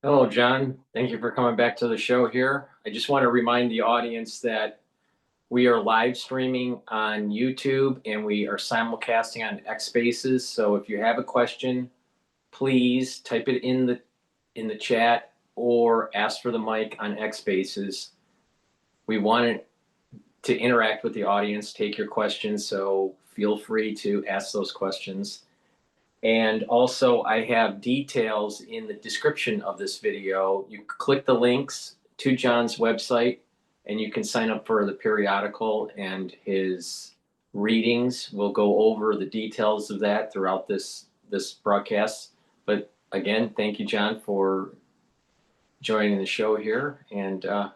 Hello, John. Thank you for coming back to the show here. I just want to remind the audience that we are live streaming on YouTube and we are simulcasting on X Spaces. So if you have a question, please type it in the chat or ask for the mic on X Spaces. We want to interact with the audience, take your questions, so feel free to ask those questions. And also, I have details in the description of this video. You click the links to John's website and you can sign up for the periodical and his readings. We'll go over the details of that throughout this broadcast. But again, thank you, John, for joining the show here. And let's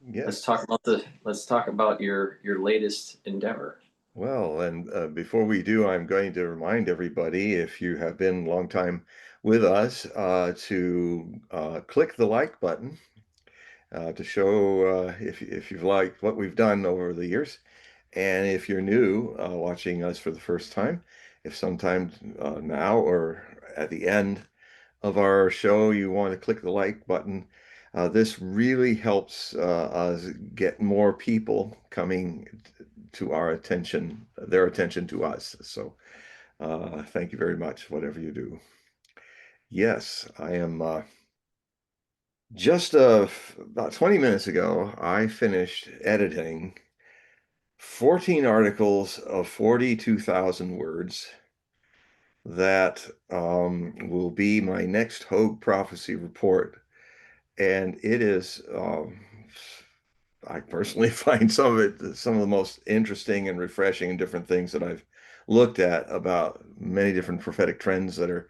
Yes. talk about your latest endeavor. Well, and before we do, I'm going to remind everybody, if you have been a long time with us, to click the like button to show if you've liked what we've done over the years. And if you're new watching us for the first time, if sometime now or at the end of our show you want to click the like button, this really helps us get more people coming to our attention, their attention to us. So thank you very much, whatever you do. Yes, I am just about 20 minutes ago, I finished editing 14 articles of 42,000 words that will be my next Hogue prophecy report. And it is, I personally find some of the most interesting and refreshing and different things that I've looked at about many different prophetic trends that are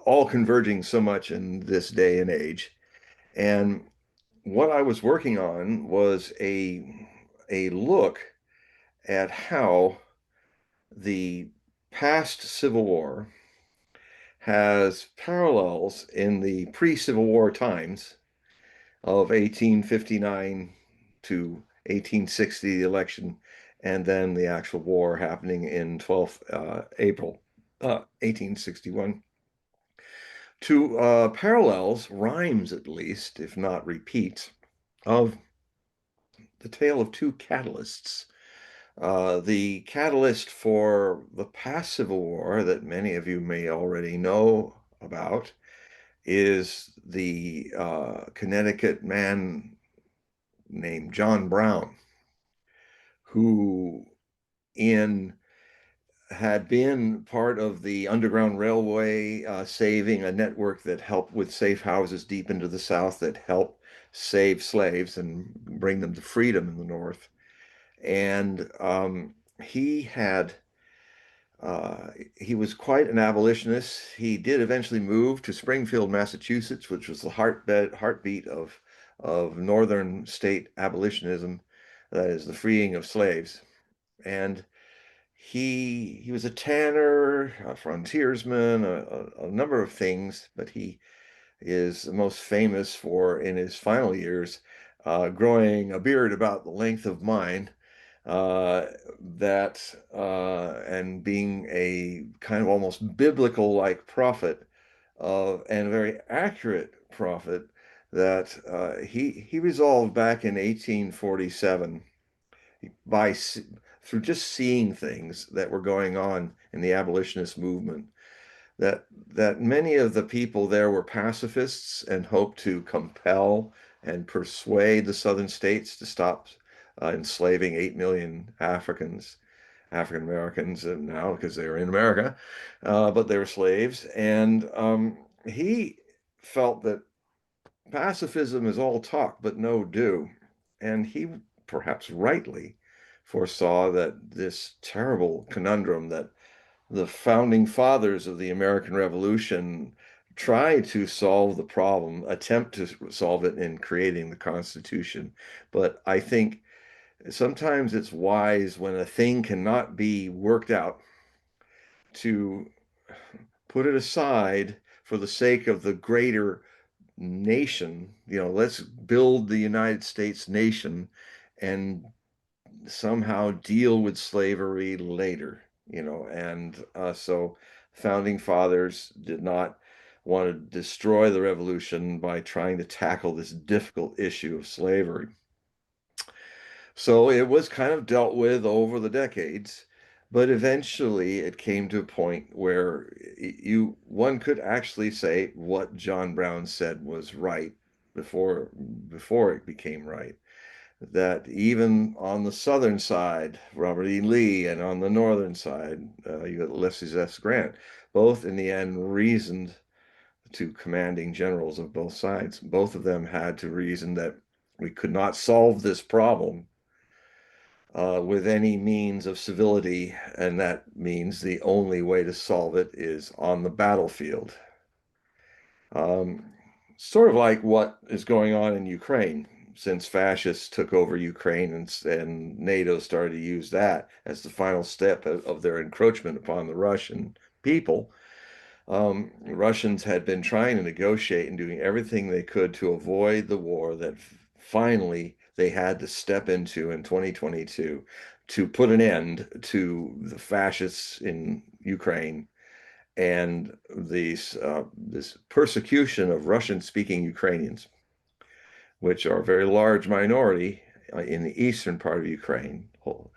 all converging so much in this day and age. And what I was working on was a look at how the past Civil War has parallels in the pre-Civil War times of 1859 to 1860, the election, and then the actual war happening in 12th April 1861, to parallels, rhymes at least, if not repeats, of the tale of two catalysts. The catalyst for the past Civil War that many of you may already know about is the Connecticut man named John Brown, who in had been part of the Underground Railway, saving a network that helped with safe houses deep into the South that helped save slaves and bring them to freedom in the North. And he had he was quite an abolitionist. He did eventually move to Springfield, Massachusetts, which was the heartbeat of northern state abolitionism, that is the freeing of slaves. And he was a tanner, a frontiersman, a number of things, but he is most famous for, in his final years, growing a beard about the length of mine, uh, and being a kind of almost biblical-like prophet, and a very accurate prophet, that he resolved back in 1847 by through just seeing things that were going on in the abolitionist movement, that many of the people there were pacifists and hoped to compel and persuade the southern states to stop enslaving 8 million African Americans, now because they were in America, but they were slaves. And he felt that pacifism is all talk but no do. And he, perhaps rightly, foresaw that this terrible conundrum that the founding fathers of the American Revolution tried to solve the problem, attempt to solve it in creating the Constitution. But I think sometimes it's wise, when a thing cannot be worked out, to put it aside for the sake of the greater nation. Let's build the United States nation and somehow deal with slavery later. And so founding fathers did not wanted to destroy the revolution by trying to tackle this difficult issue of slavery. So it was kind of dealt with over the decades, but eventually it came to a point where one could actually say what John Brown said was right before before it became right. That even on the southern side, Robert E. Lee, and on the northern side, you got Ulysses S. Grant, both in the end reasoned to commanding generals of both sides. Both of them had to reason that we could not solve this problem with any means of civility, and that means the only way to solve it is on the battlefield. Um, Sort of like what is going on in Ukraine, since fascists took over Ukraine and NATO started to use that as the final step of their encroachment upon the Russian people. Russians had been trying to negotiate and doing everything they could to avoid the war that finally they had to step into in 2022 to put an end to the fascists in Ukraine and this persecution of Russian-speaking Ukrainians, which are a very large minority in the eastern part of Ukraine,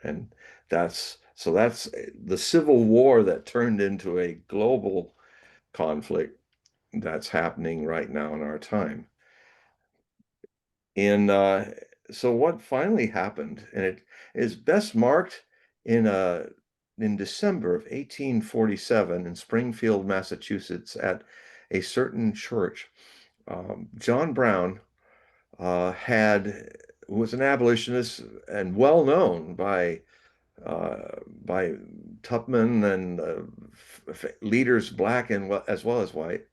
and that's the civil war that turned into a global conflict that's happening right now in our time. In So what finally happened, and it is best marked in in December of 1847 in Springfield, Massachusetts, at a certain church. John Brown had was an abolitionist and well known by Tupman and leaders black and as well as white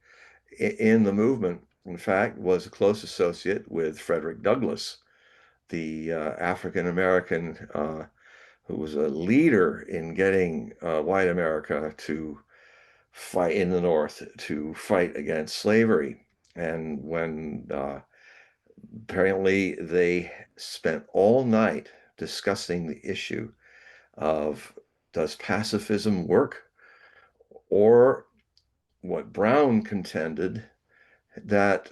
in the movement. In fact, was a close associate with Frederick Douglass, the African American who was a leader in getting white America to fight in the North to fight against slavery. And when apparently they spent all night discussing the issue of does pacifism work, or what Brown contended, that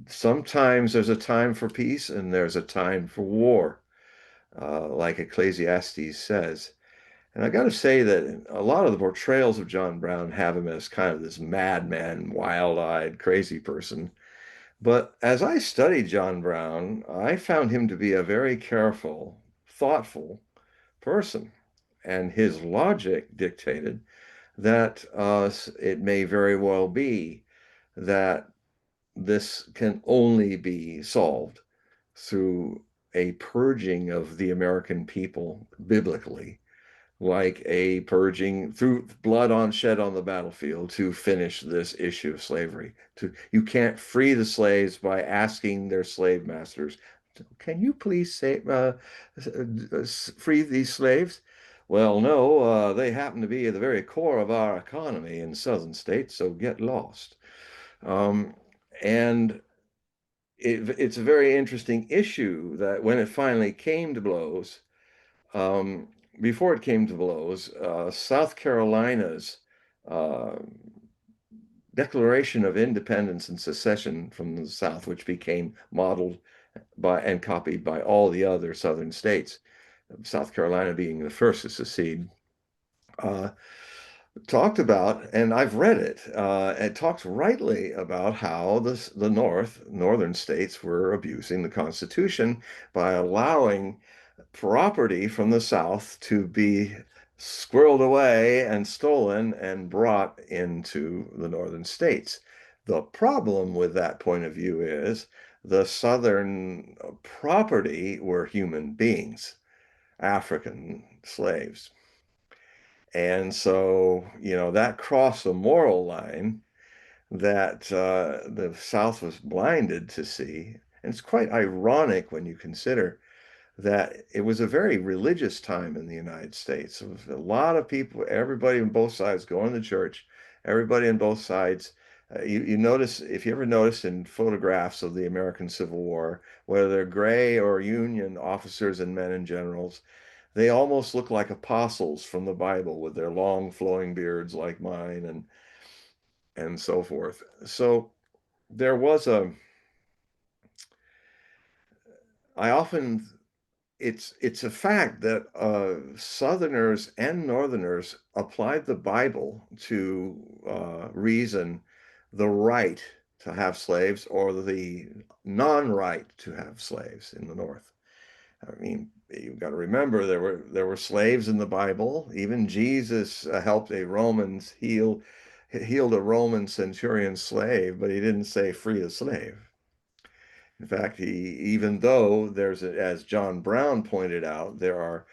sometimes there's a time for peace and there's a time for war, like Ecclesiastes says. And I got to say that a lot of the portrayals of John Brown have him as kind of this madman, wild-eyed, crazy person. But as I studied John Brown, I found him to be a very careful, thoughtful person. And his logic dictated that it may very well be that this can only be solved through a purging of the American people biblically, like a purging through blood on shed on the battlefield to finish this issue of slavery. You can't free the slaves by asking their slave masters, can you please free these slaves? Well, no, they happen to be at the very core of our economy in southern states, so get lost. Um, and it's a very interesting issue that when it finally came to blows, um, before it came to blows, South Carolina's uh, Declaration of Independence and Secession from the South, which became modeled by and copied by all the other southern states, South Carolina being the first to secede, uh, talked about, and I've read it, it talks rightly about how the northern states were abusing the Constitution by allowing property from the South to be squirreled away and stolen and brought into the northern states. The problem with that point of view is the southern property were human beings, African slaves. And so, that crossed a moral line that the South was blinded to see. And it's quite ironic when you consider that it was a very religious time in the United States. There was a lot of people, everybody on both sides going to church, everybody on both sides. You notice, if you ever notice in photographs of the American Civil War, whether they're gray or Union officers and men and generals, they almost look like apostles from the Bible with their long flowing beards like mine. and so forth. So there was a, I often, it's a fact that Southerners and Northerners applied the Bible to reason the right to have slaves or the non-right to have slaves in the North. I mean, you've got to remember there were slaves in the Bible. Even Jesus helped a healed a Roman centurion slave, but he didn't say free a slave. In fact, even though as John Brown pointed out, there are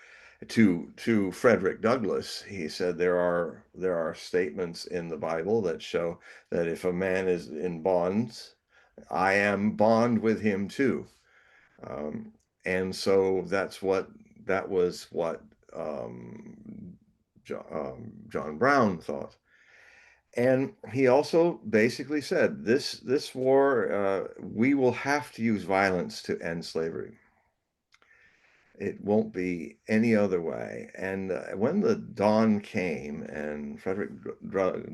to Frederick Douglass, he said there are statements in the Bible that show that if a man is in bonds, I am bond with him too. Um, and so that was what John Brown thought. And he also basically said, this war, we will have to use violence to end slavery. It won't be any other way. And when the dawn came, and Frederick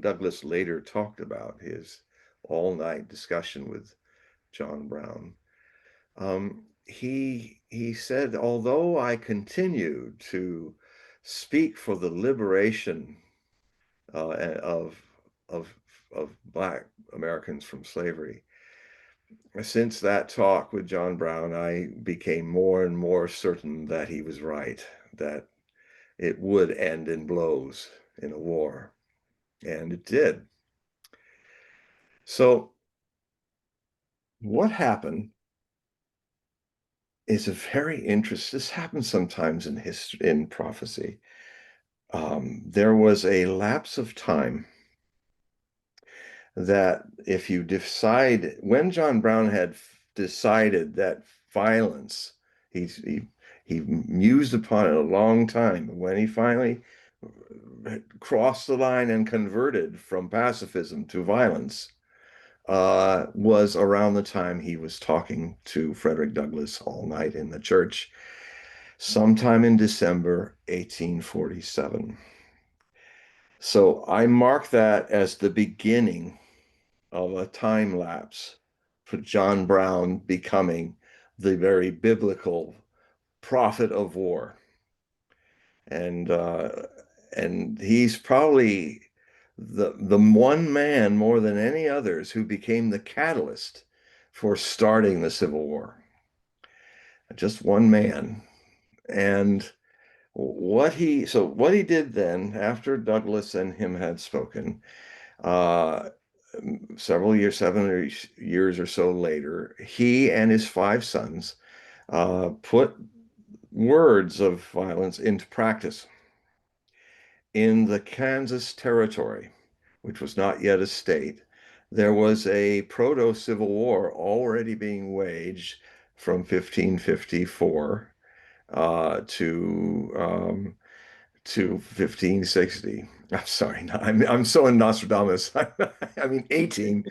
Douglass later talked about his all-night discussion with John Brown, he said, although I continue to speak for the liberation of of of Black Americans from slavery, since that talk with John Brown, I became more and more certain that he was right, that it would end in blows in a war, and it did. So what happened is a very interesting. This happens sometimes in history, in prophecy. There was a lapse of time that if you decide, when John Brown had decided that violence, he mused upon it a long time. When he finally crossed the line and converted from pacifism to violence, was around the time he was talking to Frederick Douglass all night in the church, sometime in December 1847. So I mark that as the beginning of a time lapse for John Brown becoming the very biblical prophet of war. And he's probably the one man more than any others who became the catalyst for starting the Civil War. Just one man. And what he did then, after Douglass and him had spoken, uh, several years, 7 years or so later, he and his 5 sons put words of violence into practice in the Kansas Territory, which was not yet a state. There was a proto-Civil War already being waged from 1554 to 1560. I'm sorry, no, I'm so in Nostradamus. I mean, 18.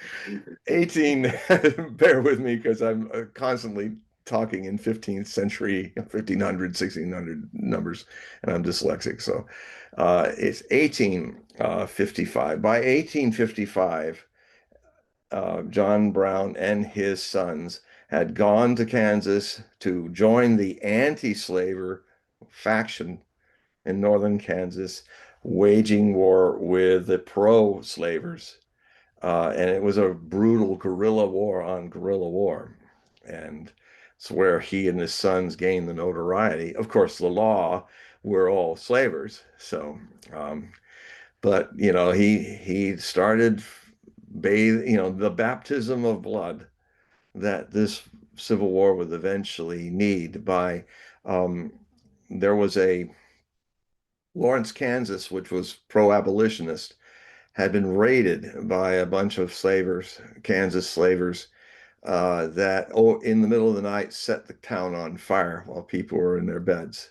Bear with me because I'm constantly talking in 15th century, 1500, 1600 numbers, and I'm dyslexic. So it's 1855. By 1855, John Brown and his sons had gone to Kansas to join the anti-slaver faction in northern Kansas, waging war with the pro-slavers. And it was a brutal guerrilla war on guerrilla war. And it's where he and his sons gained the notoriety. Of course, the law were all slavers. So, but he started the baptism of blood that this Civil War would eventually need by, um, there was a Lawrence, Kansas, which was pro-abolitionist, had been raided by a bunch of slavers, Kansas slavers, that in the middle of the night set the town on fire while people were in their beds.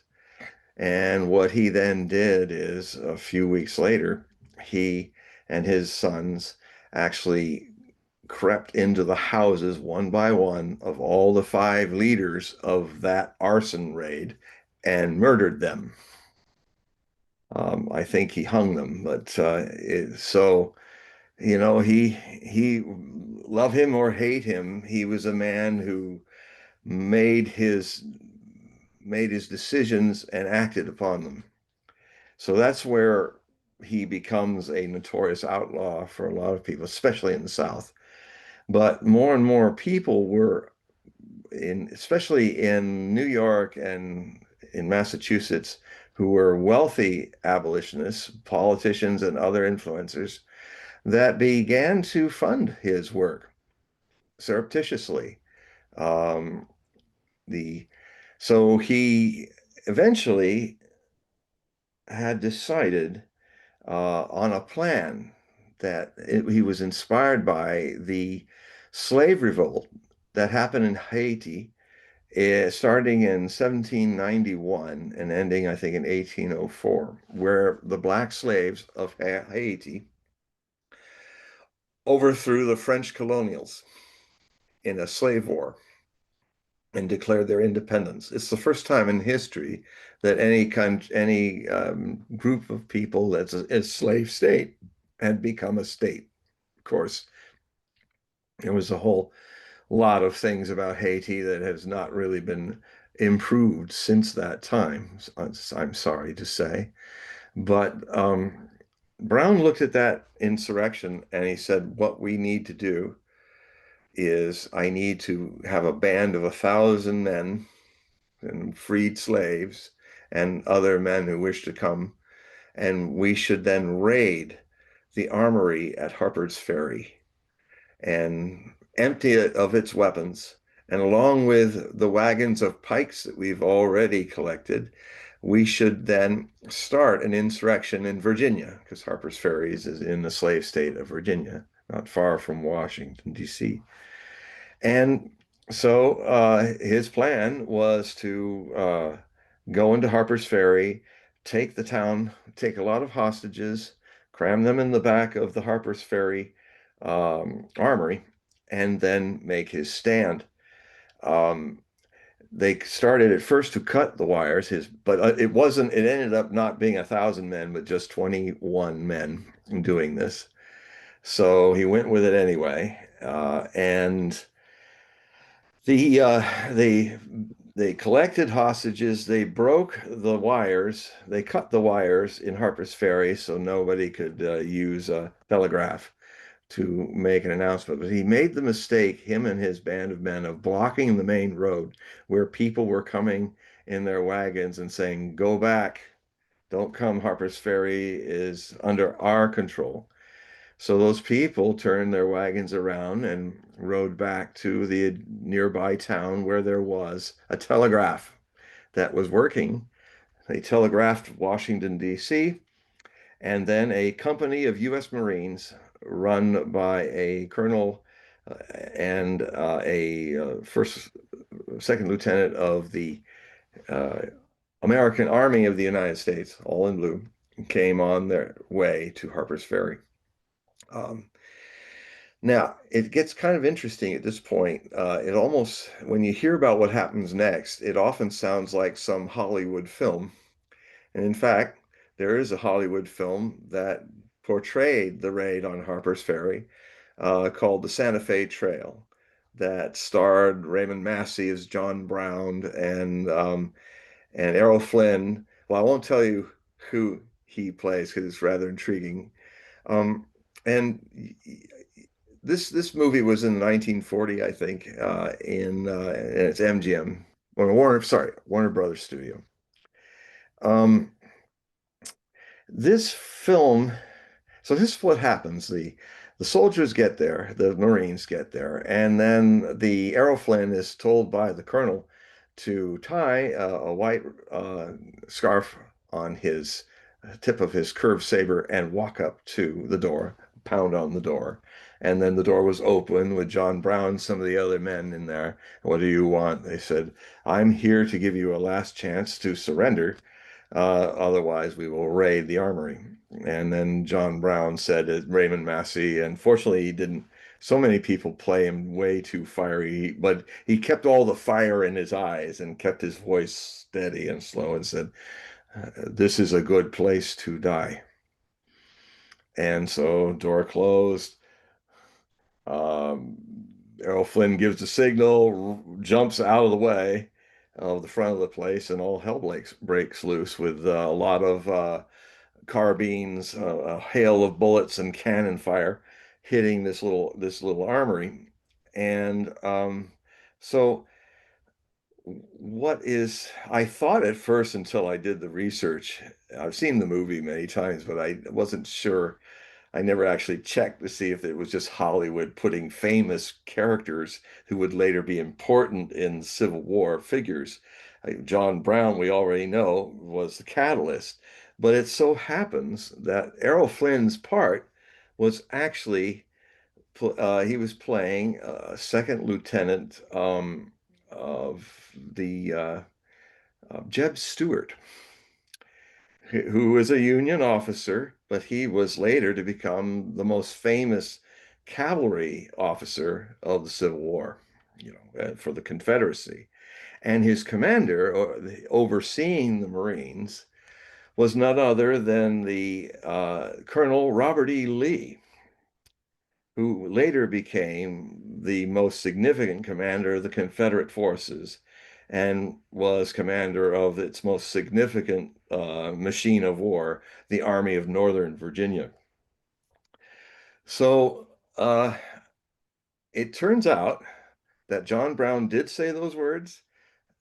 And what he then did is a few weeks later, he and his sons actually crept into the houses one by one of all the 5 leaders of that arson raid and murdered them. I think he hung them, but so you know, he love him or hate him, he was a man who made his made his decisions and acted upon them. So that's where he becomes a notorious outlaw for a lot of people, especially in the South. But more and more people were especially in New York and in Massachusetts, who were wealthy abolitionists, politicians, and other influencers that began to fund his work surreptitiously. Um, the so he eventually had decided on a plan he was inspired by the slave revolt that happened in Haiti, starting in 1791 and ending, I think, in 1804, where the black slaves of Haiti overthrew the French colonials in a slave war and declared their independence. It's the first time in history that any group of people that's a slave state had become a state. Of course, there was a whole lot of things about Haiti that has not really been improved since that time, I'm sorry to say. But Brown looked at that insurrection and he said, what we need to do is I need to have a band of 1,000 men and freed slaves and other men who wish to come, and we should then raid the armory at Harper's Ferry and empty it of its weapons. And along with the wagons of pikes that we've already collected, we should then start an insurrection in Virginia, because Harper's Ferry is in the slave state of Virginia, not far from Washington, D.C. And so his plan was to go into Harper's Ferry, take the town, take a lot of hostages, cram them in the back of the Harper's Ferry armory, and then make his stand. Um, they started at first to cut the wires, but it wasn't, it ended up not being 1,000 men, but just 21 men doing this. So he went with it anyway. And the they collected hostages, they broke the wires, they cut the wires in Harper's Ferry so nobody could use a telegraph to make an announcement. But he made the mistake, him and his band of men, of blocking the main road where people were coming in their wagons and saying, "Go back, don't come, Harper's Ferry is under our control." So those people turned their wagons around and rode back to the nearby town where there was a telegraph that was working. They telegraphed Washington, D.C., and then a company of U.S. Marines run by a colonel and a second lieutenant of the uh, American Army of the United States, all in blue, came on their way to Harper's Ferry. Um, Now, it gets kind of interesting at this point. When you hear about what happens next, it often sounds like some Hollywood film. And in fact, there is a Hollywood film that portrayed the raid on Harper's Ferry called The Santa Fe Trail that starred Raymond Massey as John Brown and Errol Flynn. Well, I won't tell you who he plays because it's rather intriguing. Um, and this movie was in 1940, I think, and it's MGM, or Warner Brothers Studio. Um, this film, so this is what happens. The soldiers get there, the Marines get there, and then the Errol Flynn is told by the colonel to tie a white scarf on his tip of his curved saber and walk up to the door, pound on the door. And then the door was open with John Brown and some of the other men in there. "What do you want?" They said, "I'm here to give you a last chance to surrender. Otherwise, we will raid the armory." And then John Brown said, Raymond Massey, unfortunately, he didn't. So many people play him way too fiery, but he kept all the fire in his eyes and kept his voice steady and slow and said, "This is a good place to die." And so door closed. Um, Errol Flynn gives the signal, jumps out of the way of the front of the place, and all hell breaks loose with a lot of carbines, a hail of bullets and cannon fire hitting this little armory. And so I thought at first until I did the research, I've seen the movie many times, but I wasn't sure. I never actually checked to see if it was just Hollywood putting famous characters who would later be important in Civil War figures. John Brown, we already know, was the catalyst. But it so happens that Errol Flynn's part was actually, he was playing second lieutenant of the Jeb Stuart, who was a Union officer, but he was later to become the most famous cavalry officer of the Civil War, for the Confederacy. And his commander, overseeing the Marines, was none other than the Colonel Robert E. Lee, who later became the most significant commander of the Confederate forces and was commander of its most significant machine of war, the Army of Northern Virginia. So it turns out that John Brown did say those words,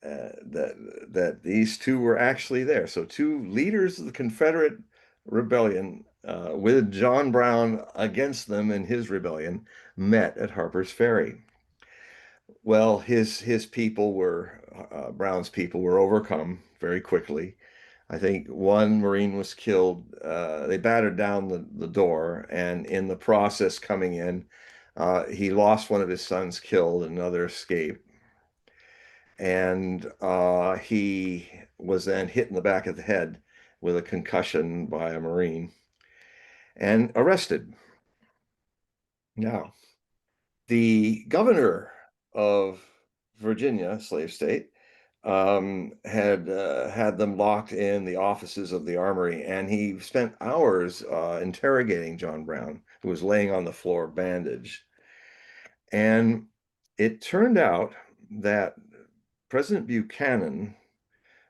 that these two were actually there. So two leaders of the Confederate rebellion, with John Brown against them in his rebellion, met at Harper's Ferry. Well, his people were Brown's people were overcome very quickly. I think one Marine was killed. They battered down the door, and in the process coming in, he lost one of his sons killed, another escaped. And he was then hit in the back of the head with a concussion by a Marine and arrested. Now, the governor of Virginia, slave state, had them locked in the offices of the armory, and he spent hours interrogating John Brown, who was laying on the floor bandaged. And it turned out that President Buchanan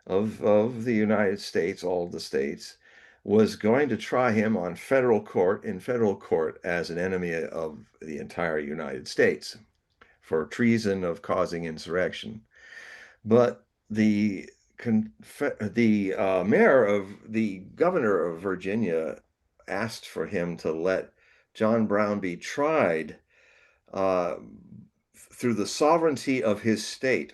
of the United States, all of the states, was going to try him in federal court as an enemy of the entire United States for treason of causing insurrection. But the governor of Virginia asked for him to let John Brown be tried uh, through the sovereignty of his state,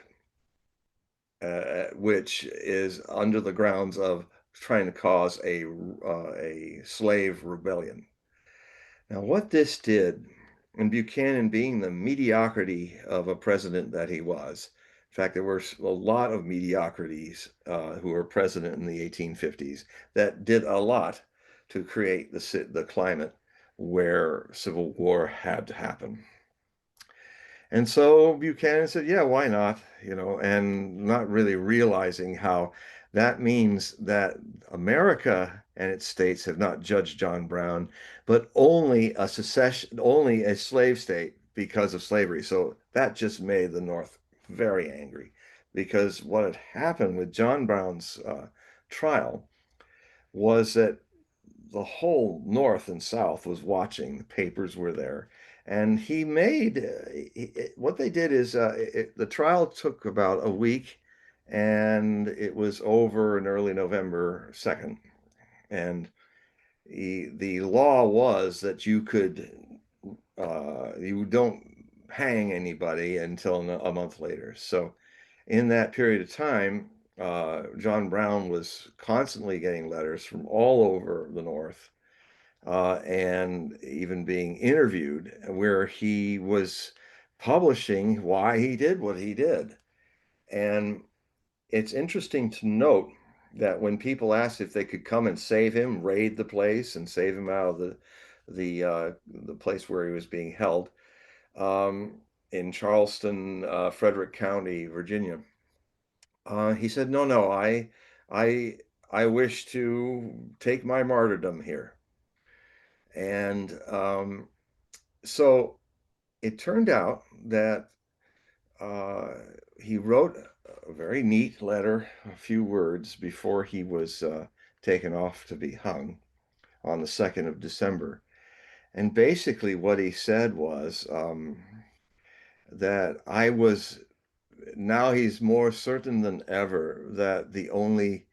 which is under the grounds of trying to cause a slave rebellion. Now, what this did, and Buchanan being the mediocrity of a president that he was, in fact, there were a lot of mediocrities who were president in the 1850s that did a lot to create the climate where civil war had to happen. And so Buchanan said, yeah, why not? And not really realizing how that means that America and its states have not judged John Brown, but only a slave state because of slavery. So that just made the North very angry, because what had happened with John Brown's trial was that the whole North and South was watching. The papers were there. And what they did is, the trial took about a week, and it was over in early November 2nd. And the law was that you don't hang anybody until a month later. So in that period of time, John Brown was constantly getting letters from all over the North, and even being interviewed, where he was publishing why he did what he did. And it's interesting to note that when people asked if they could come and save him, raid the place and save him out of the place where he was being held, um, in Charleston, Frederick County, Virginia, he said, "No, no, I I wish to take my martyrdom here." And so it turned out that uh, he wrote a very neat letter, a few words before he was taken off to be hung on the 2nd of December. And basically, what he said was that I was, now he's more certain than ever that the only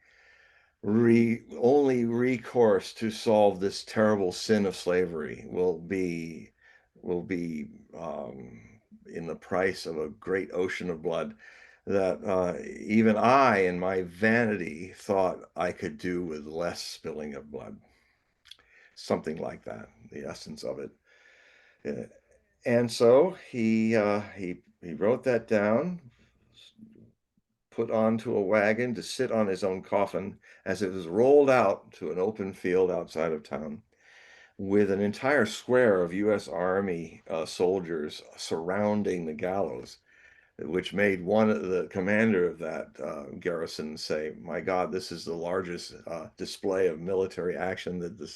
recourse to solve this terrible sin of slavery will be in the price of a great ocean of blood that even I, in my vanity, thought I could do with less spilling of blood. Something like that, the essence of it. Uh, And so he wrote that down, put onto a wagon to sit on his own coffin as it was rolled out to an open field outside of town, with an entire square of U.S. Army soldiers surrounding the gallows, which made one of the commander of that garrison say, "My God, this is the largest display of military action that the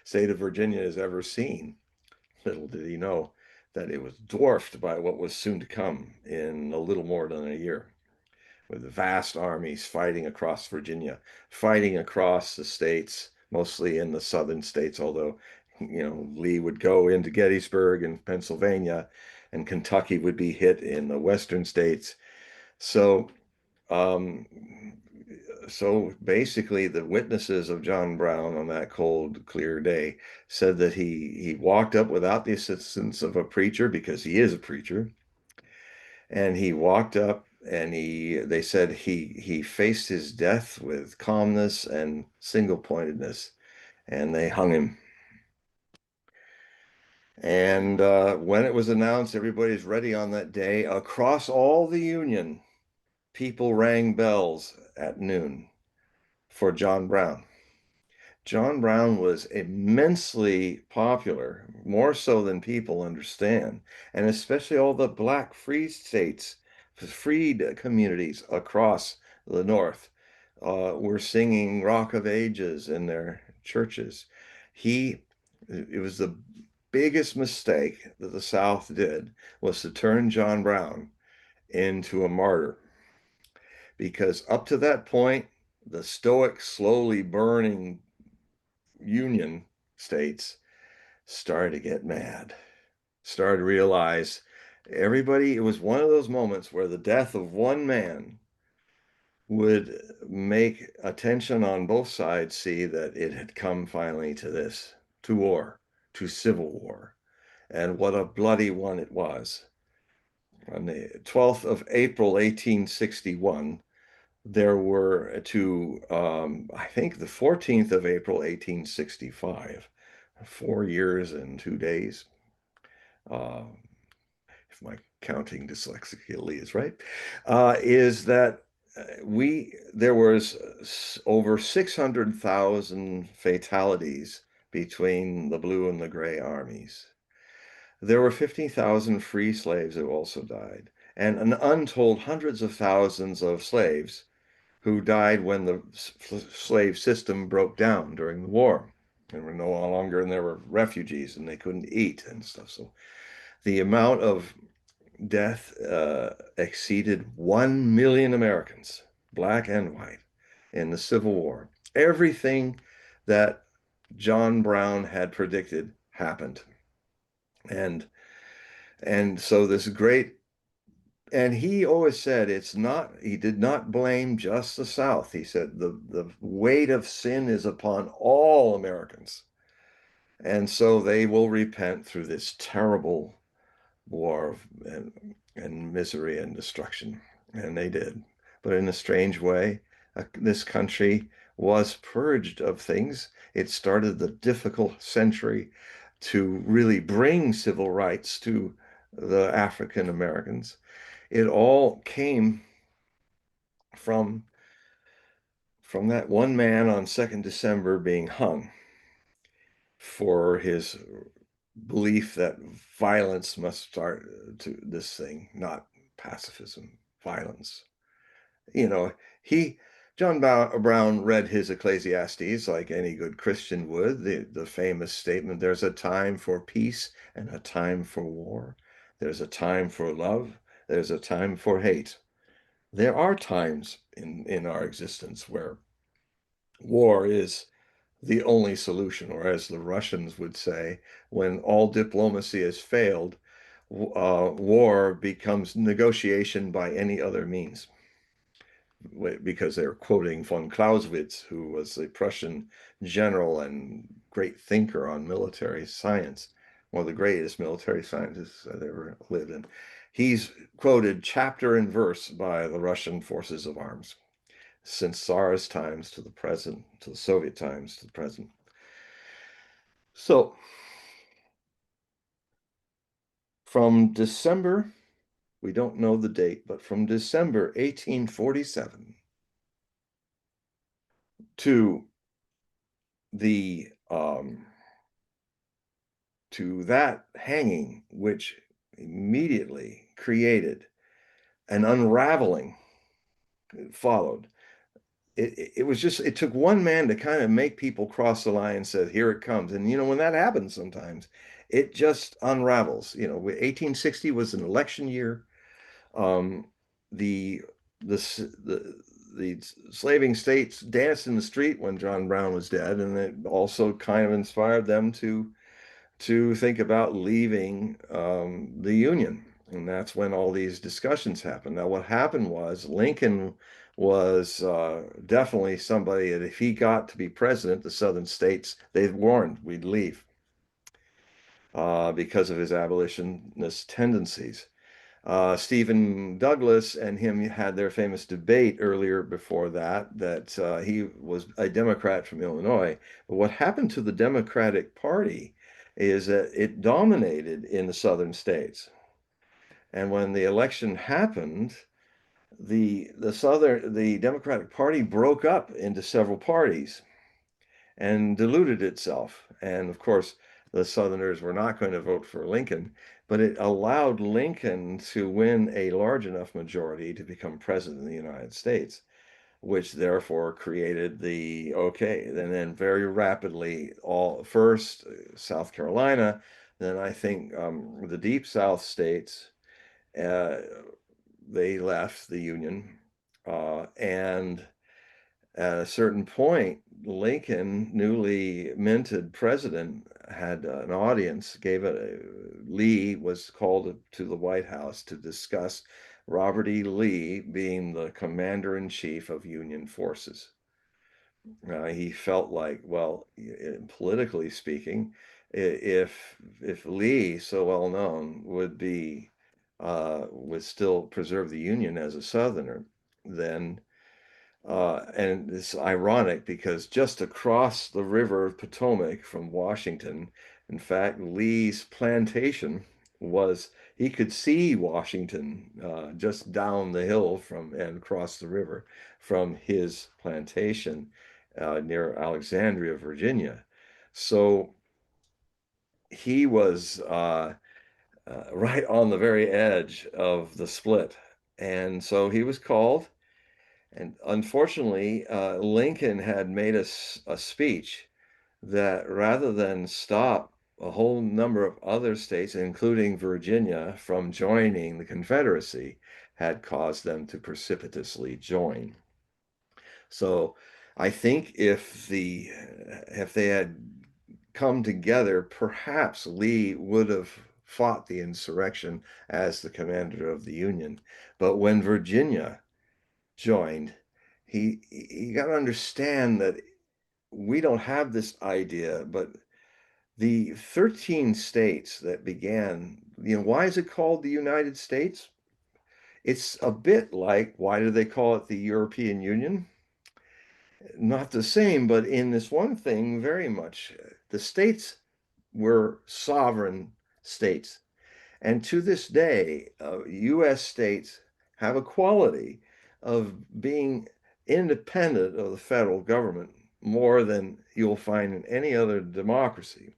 state of Virginia has ever seen." Little did he know that it was dwarfed by what was soon to come in a little more than a year, with vast armies fighting across Virginia, fighting across the states, mostly in the southern states, although, Lee would go into Gettysburg and Pennsylvania, and Kentucky would be hit in the western states. So, um, so basically, the witnesses of John Brown on that cold, clear day said that he walked up without the assistance of a preacher, because he is a preacher, and he walked up and they said he faced his death with calmness and single-pointedness, and they hung him. And when it was announced everybody's ready on that day, across all the Union, people rang bells at noon for John Brown. John Brown was immensely popular, more so than people understand, and especially all the black free states, freed communities across the North were singing Rock of Ages in their churches. It was the biggest mistake that the South did, was to turn John Brown into a martyr, because up to that point, the stoic, slowly burning Union states started to get mad, started to realize everybody, it was one of those moments where the death of one man would make attention on both sides see that it had come finally to this, to war, to civil war, and what a bloody one it was. On the 12th of April, 1861, there were I think the 14th of April, 1865, 4 years and 2 days, uh, if my counting dyslexically is right, is that there was over 600,000 fatalities between the blue and the gray armies. There were 50,000 free slaves who also died, and an untold hundreds of thousands of slaves who died when the slave system broke down during the war. And were no longer, and there were refugees, and they couldn't eat and stuff. So the amount of death exceeded 1 million Americans, black and white, in the Civil War. Everything that John Brown had predicted happened. And so this great, and he always said he did not blame just the South. He said the weight of sin is upon all Americans. And so they will repent through this terrible war and misery and destruction. And they did. But in a strange way, this country was purged of things. It started the difficult century to really bring civil rights to the African Americans. It all came from that one man on 2nd December being hung for his belief that violence must start to this thing, not pacifism, violence. You know, he John Brown read his Ecclesiastes like any good Christian would, the famous statement, there's a time for peace and a time for war. There's a time for love. There's a time for hate. There are times in our existence where war is the only solution, or as the Russians would say, when all diplomacy has failed, war becomes negotiation by any other means. Because they're quoting von Clausewitz, who was a Prussian general and great thinker on military science, one of the greatest military scientists that ever lived. And he's quoted chapter and verse by the Russian forces of arms since Tsar's times to the present, to the Soviet times to the present. So from December, we don't know the date, but from December 1847 to the to that hanging, which immediately created an unraveling, followed. It was just, it took one man to kind of make people cross the line and said, here it comes. And, when that happens sometimes, it just unravels. 1860 was an election year. Um, the, the slaving states danced in the street when John Brown was dead, and it also kind of inspired them to think about leaving the Union. And that's when all these discussions happened. Now, what happened was Lincoln was definitely somebody that if he got to be president, the Southern states, they warned we'd leave because of his abolitionist tendencies. Stephen Douglas and him had their famous debate earlier before that he was a Democrat from Illinois. But what happened to the Democratic Party is that it dominated in the southern states. And when the election happened, the Democratic Party broke up into several parties and diluted itself. And of course, the Southerners were not going to vote for Lincoln, but it allowed Lincoln to win a large enough majority to become president of the United States, which therefore created and then very rapidly, all first South Carolina, then I think the Deep South states, uh, they left the Union, and at a certain point, Lincoln, newly minted president, had an audience, Lee was called to the White House to discuss Robert E. Lee being the commander in chief of Union forces. He felt like, well, politically speaking, if Lee, so well known, would still preserve the Union as a Southerner, then and it's ironic because just across the river Potomac from Washington, in fact, Lee's plantation he could see Washington just down the hill and across the river from his plantation near Alexandria, Virginia. So he was right on the very edge of the split. And so he was called. And unfortunately, Lincoln had made a speech that rather than stop a whole number of other states, including Virginia, from joining the Confederacy, had caused them to precipitously join. So I think if they had come together, perhaps Lee would have fought the insurrection as the commander of the Union. But when Virginia joined, he got to understand that we don't have this idea, but the 13 states that began, why is it called the United States? It's a bit like, why do they call it the European Union? Not the same, but in this one thing, very much. The states were sovereign states. And to this day, US states have a quality of being independent of the federal government more than you'll find in any other democracy.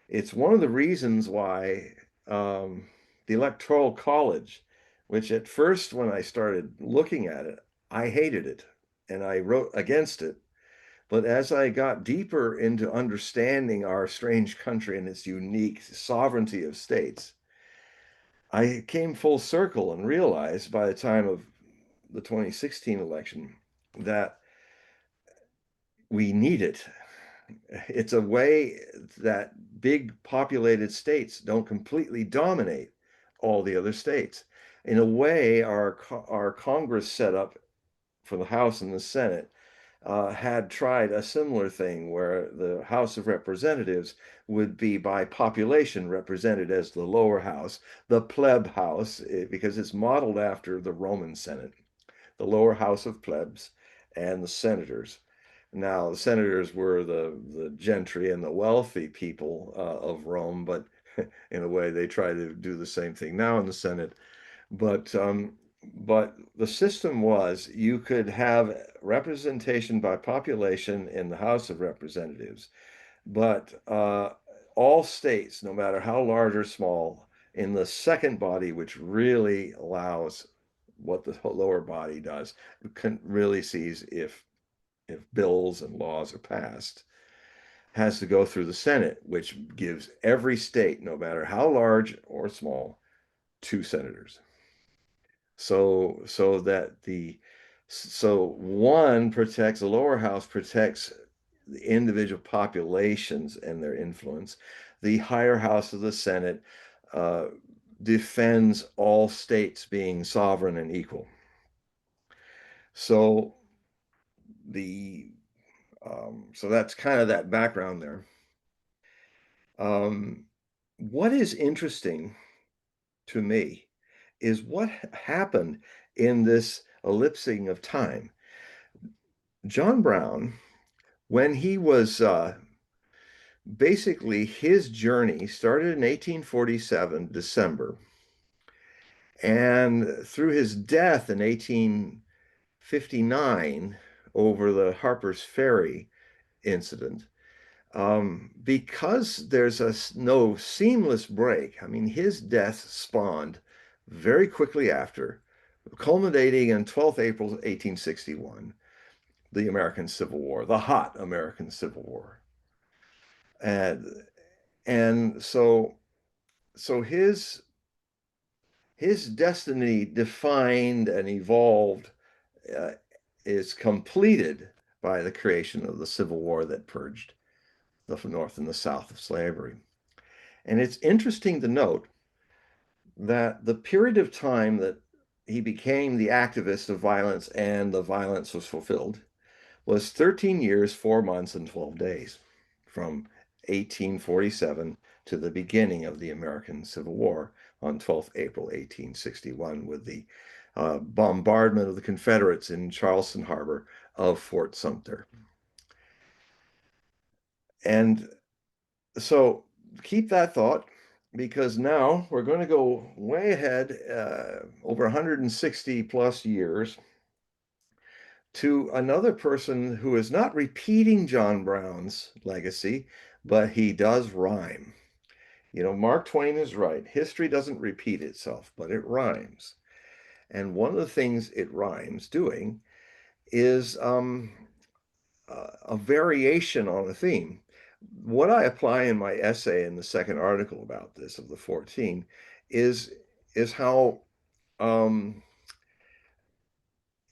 It's one of the reasons why the Electoral College, which at first, when I started looking at it, I hated it. and I wrote against it. But as I got deeper into understanding our strange country and its unique sovereignty of states, I came full circle and realized by the time of the 2016 election that we need it. It's a way that big populated states don't completely dominate all the other states. In a way, our Congress setup for the House and the Senate had tried a similar thing where the House of Representatives would be by population represented as the lower house, the pleb house, because it's modeled after the Roman Senate, the lower house of plebs and the senators. Now, the senators were the gentry and the wealthy people of Rome, but in a way they try to do the same thing now in the Senate. But but the system was you could have representation by population in the House of Representatives, but all states, no matter how large or small, in the second body, which really allows what the lower body does, can really sees if bills and laws are passed, has to go through the Senate, which gives every state, no matter how large or small, two senators. So that so one protects, the lower house protects the individual populations and their influence. The higher house of the Senate uh, defends all states being sovereign and equal. So the so that's kind of that background there. Um, what is interesting to me is what happened in this ellipsing of time. John Brown, when he was basically his journey started in 1847, December, and through his death in 1859 over the Harper's Ferry incident, because there's no seamless break. I mean, his death spawned very quickly after, culminating on 12th April 1861, the American Civil War, the hot American Civil War. And so his destiny defined and evolved uh, is completed by the creation of the Civil War that purged the North and the South of slavery. And it's interesting to note that the period of time that he became the activist of violence and the violence was fulfilled was 13 years, 4 months, and 12 days from 1847 to the beginning of the American Civil War on 12th April 1861 with the bombardment of the Confederates in Charleston Harbor of Fort Sumter. And so keep that thought because now we're going to go way ahead over 160 plus years to another person who is not repeating John Brown's legacy, but he does rhyme. You know, Mark Twain is right. History doesn't repeat itself, but it rhymes. And one of the things it rhymes doing is a variation on a theme. What I apply in my essay in the second article about this of the 14 is how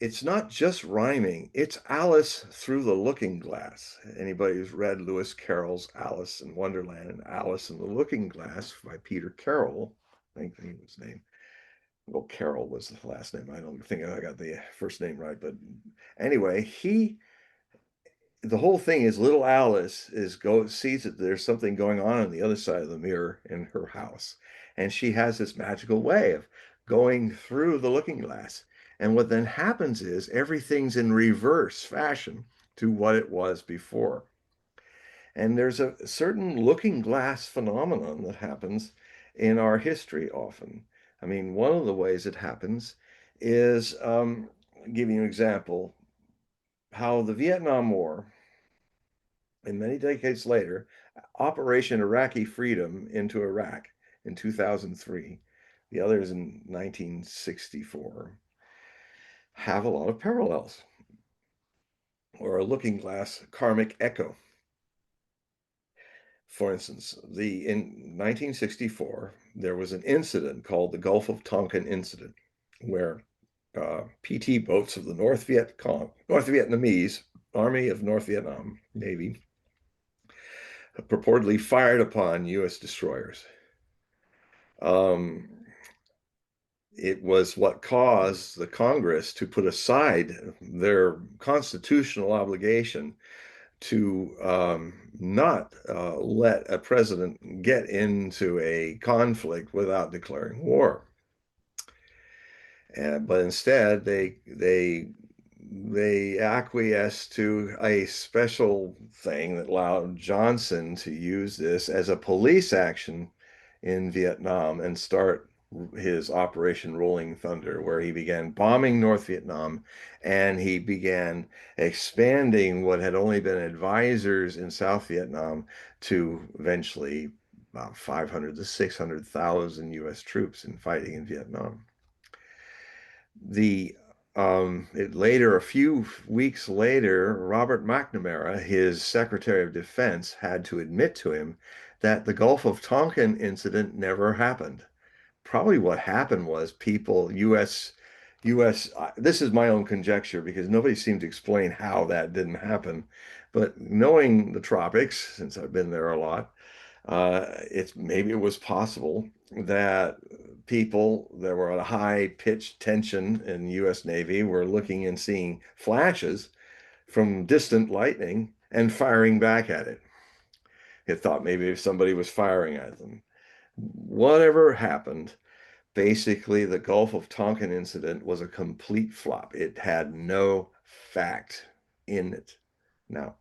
it's not just rhyming, it's Alice through the looking glass. Anybody who's read Lewis Carroll's Alice in Wonderland and Alice in the Looking Glass by Peter Carroll, I think he was his name. Well, Carroll was the last name. I don't think I got the first name right, but anyway, the whole thing is little Alice sees that there's something going on the other side of the mirror in her house. And she has this magical way of going through the looking glass. And what then happens is everything's in reverse fashion to what it was before. And there's a certain looking glass phenomenon that happens in our history often. I mean, one of the ways it happens is, give you an example, how the Vietnam War, and many decades later, Operation Iraqi Freedom into Iraq in 2003, the others in 1964, have a lot of parallels. or a looking glass karmic echo. For instance, in 1964, there was an incident called the Gulf of Tonkin incident, where PT boats of the North Vietnamese Army of North Vietnam Navy purportedly fired upon U.S. destroyers. It was what caused the Congress to put aside their constitutional obligation to not let a president get into a conflict without declaring war. But instead, they acquiesced to a special thing that allowed Johnson to use this as a police action in Vietnam and start his Operation Rolling Thunder, where he began bombing North Vietnam and he began expanding what had only been advisors in South Vietnam to eventually about 500 to 600,000 U.S. troops in fighting in Vietnam. A few weeks later, Robert McNamara, his Secretary of Defense, had to admit to him that the Gulf of Tonkin incident never happened. Probably what happened was this is my own conjecture because nobody seemed to explain how that didn't happen. But knowing the tropics, since I've been there a lot, maybe it was possible that people that were at a high pitched tension in the U.S. Navy were looking and seeing flashes from distant lightning and firing back at it. They thought maybe if somebody was firing at them. Whatever happened, basically the Gulf of Tonkin incident was a complete flop. It had no fact in it. Now,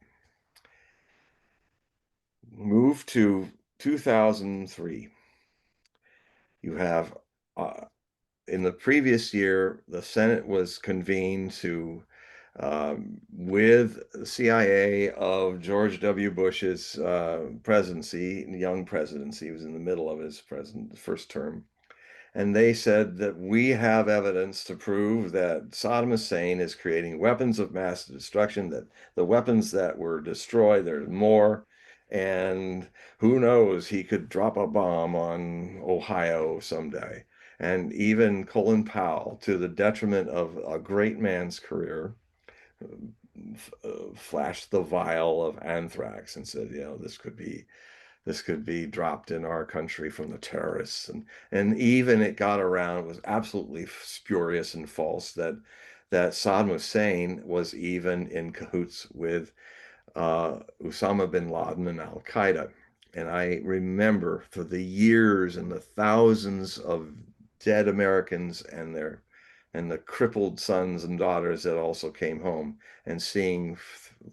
move to 2003. You have in the previous year, the Senate was convened to, with the CIA of George W. Bush's presidency, young presidency, he was in the middle of his first term. And they said that we have evidence to prove that Saddam Hussein is creating weapons of mass destruction, that the weapons that were destroyed, there's more. And who knows, he could drop a bomb on Ohio someday. And even Colin Powell, to the detriment of a great man's career, flashed the vial of anthrax and said, this could be dropped in our country from the terrorists. And even it got around, it was absolutely spurious and false that Saddam Hussein was even in cahoots with Osama bin Laden and Al Qaeda. And I remember for the years and the thousands of dead Americans and the crippled sons and daughters that also came home, and seeing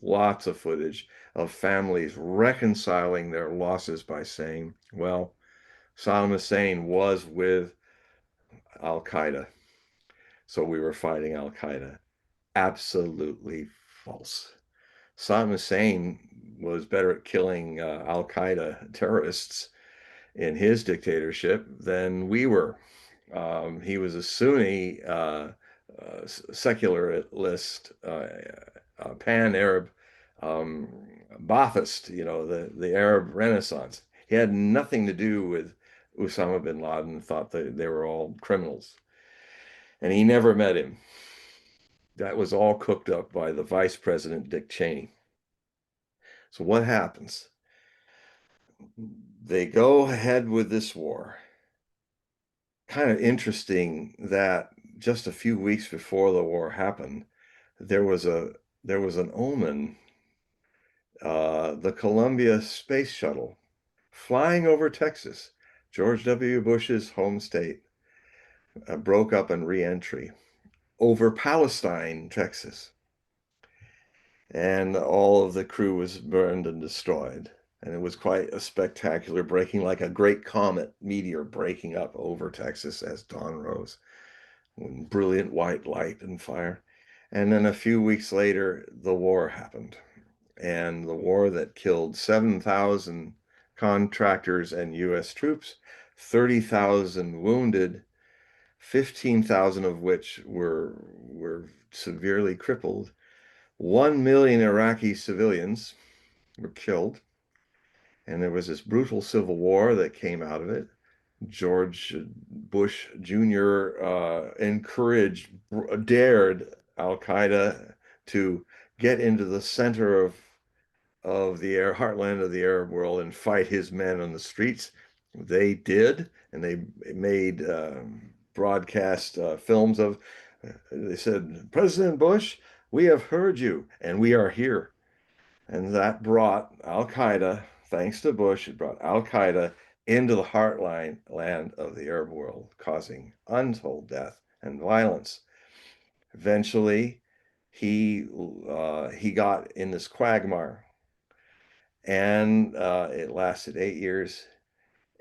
lots of footage of families reconciling their losses by saying, well, Saddam Hussein was with Al Qaeda, so we were fighting Al Qaeda. Absolutely false. Saddam Hussein was better at killing Al Qaeda terrorists in his dictatorship than we were. He was a Sunni secularist, pan-Arab Ba'athist, the Arab Renaissance. He had nothing to do with Osama bin Laden, thought that they were all criminals. And he never met him. That was all cooked up by the Vice President, Dick Cheney. So what happens? They go ahead with this war. Kind of interesting that just a few weeks before the war happened, there was an omen. The Columbia Space Shuttle flying over Texas, George W. Bush's home state, broke up in re-entry over Palestine, Texas. And all of the crew was burned and destroyed. And it was quite a spectacular breaking, like a great comet meteor breaking up over Texas as dawn rose. Brilliant white light and fire. And then a few weeks later, the war happened. And the war that killed 7,000 contractors and U.S. troops, 30,000 wounded, 15,000 of which were severely crippled. 1 million Iraqi civilians were killed, and there was this brutal civil war that came out of it. George Bush Jr. Dared Al Qaeda to get into the center of the heartland of the Arab world and fight his men on the streets. They did, and they made broadcast films of. They said, President Bush, we have heard you, and we are here. And that brought Al Qaeda, thanks to Bush, it brought Al Qaeda into the heartland land of the Arab world, causing untold death and violence. Eventually, he got in this quagmire, and it lasted 8 years.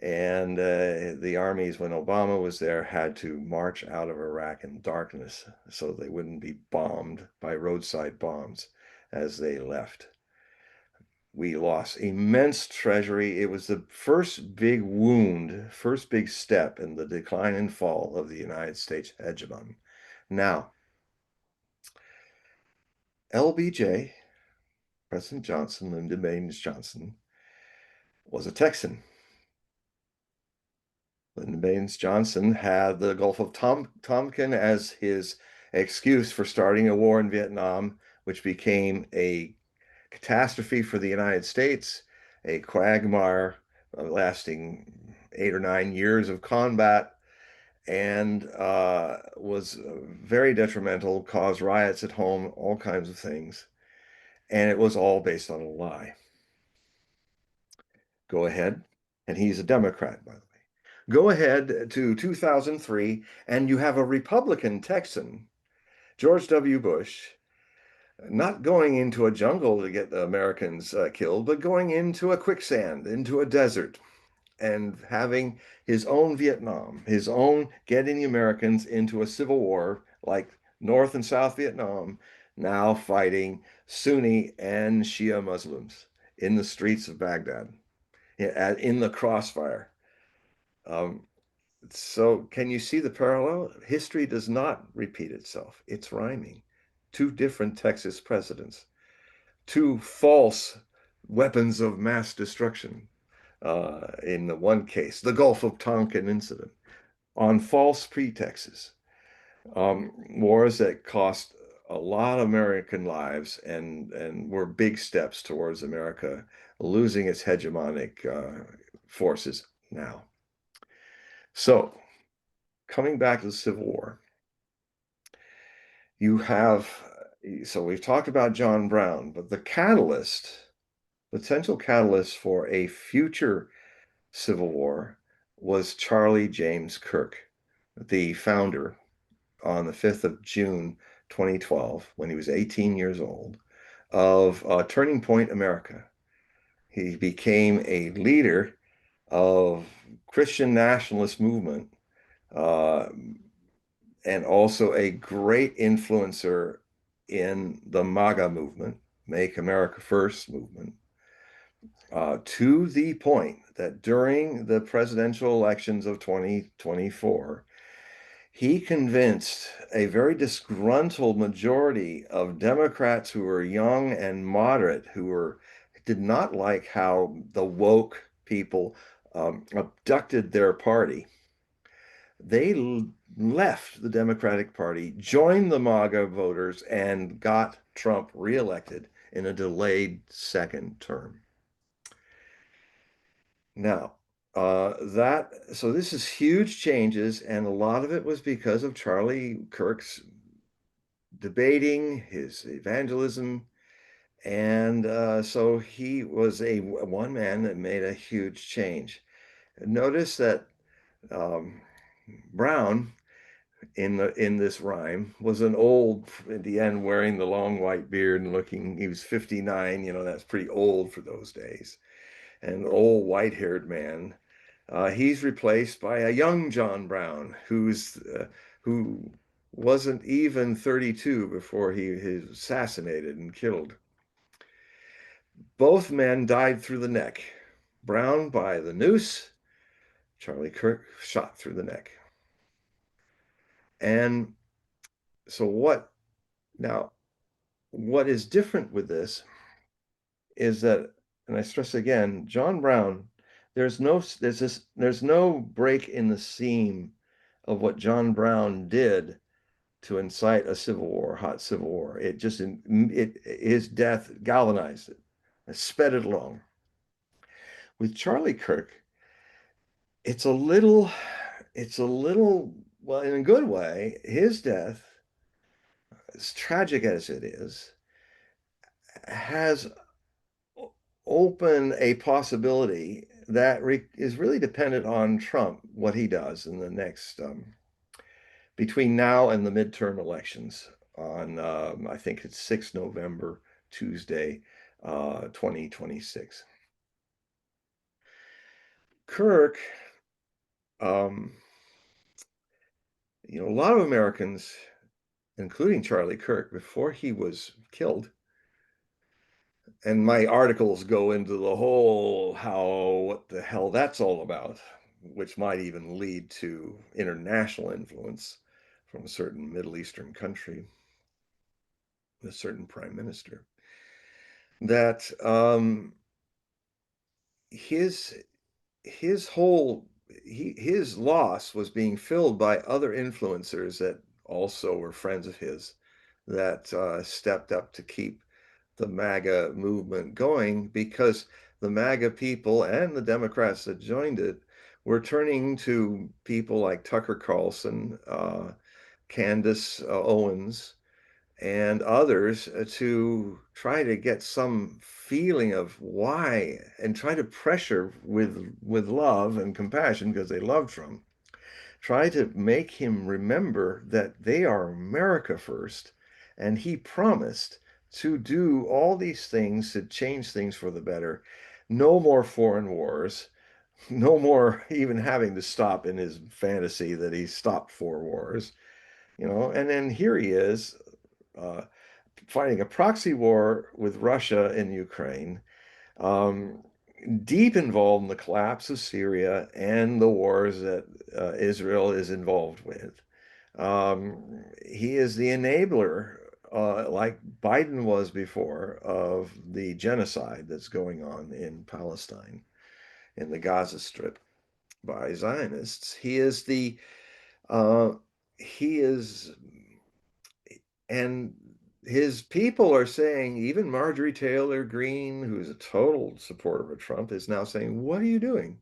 And the armies, when Obama was there, had to march out of Iraq in darkness so they wouldn't be bombed by roadside bombs as they left. We lost immense treasury. It was the first big wound, first big step in the decline and fall of the United States hegemon. Now, LBJ, President Johnson, Lyndon Baines Johnson, was a Texan. Lyndon Baines Johnson had the Gulf of Tonkin as his excuse for starting a war in Vietnam, which became a catastrophe for the United States, a quagmire lasting 8 or 9 years of combat, and was very detrimental, caused riots at home, all kinds of things. And it was all based on a lie. Go ahead. And he's a Democrat, by the way. Go ahead to 2003, and you have a Republican Texan, George W. Bush, not going into a jungle to get the Americans killed, but going into a quicksand, into a desert, and having his own Vietnam, his own getting the Americans into a civil war like North and South Vietnam, now fighting Sunni and Shia Muslims in the streets of Baghdad, in the crossfire. Um, so can you see the parallel? History does not repeat itself. It's rhyming. Two different Texas presidents, two false weapons of mass destruction. In the one case, the Gulf of Tonkin incident, on false pretexts. Wars that cost a lot of American lives and were big steps towards America losing its hegemonic forces now. So, coming back to the Civil War, you have, so we've talked about John Brown, but the catalyst, potential catalyst for a future Civil War was Charlie James Kirk, the founder on the 5th of June 2012, when he was 18 years old, of Turning Point America. He became a leader of Christian nationalist movement uh, and also a great influencer in the MAGA movement, Make America First movement, to the point that during the presidential elections of 2024, he convinced a very disgruntled majority of Democrats who were young and moderate, did not like how the woke people abducted their party. They left the Democratic Party, joined the MAGA voters, and got Trump reelected in a delayed second term. Now, so this is huge changes, and a lot of it was because of Charlie Kirk's debating, his evangelism, and so he was a one man that made a huge change. Notice that um, Brown in this rhyme was an old at the end, wearing the long white beard and looking. He was 59. That's pretty old for those days. An old white-haired man. He's replaced by a young John Brown, who wasn't even 32 before he was assassinated and killed. Both men died through the neck. Brown by the noose, Charlie Kirk shot through the neck. And so what now? what is different with this is that, and I stress again, John Brown, there's no break in the seam of what John Brown did to incite a civil war, hot civil war. It just his death galvanized it, sped it along. With Charlie Kirk, it's a little, it's a little, well, in a good way, his death, as tragic as it is, has opened a possibility that is really dependent on Trump, what he does in the next, between now and the midterm elections on, I think it's 6 November, Tuesday, 2026. Kirk, um, a lot of Americans, including Charlie Kirk, before he was killed, and my articles go into the whole what the hell that's all about, which might even lead to international influence from a certain Middle Eastern country, a certain prime minister, that his whole his loss was being filled by other influencers that also were friends of his that stepped up to keep the MAGA movement going, because the MAGA people and the Democrats that joined it were turning to people like Tucker Carlson, Candace Owens, and others to try to get some feeling of why, and try to pressure with love and compassion, because they loved Trump, try to make him remember that they are America first, and he promised to do all these things to change things for the better. No more foreign wars, no more even having to stop in his fantasy that he stopped 4 wars, and then here he is, uh, fighting a proxy war with Russia in Ukraine, um, deep involved in the collapse of Syria and the wars that Israel is involved with. He is the enabler, like Biden was before, of the genocide that's going on in Palestine, in the Gaza Strip, by Zionists. Uh, he is, and his people are saying, even Marjorie Taylor Greene, who's a total supporter of Trump, is now saying, what are you doing?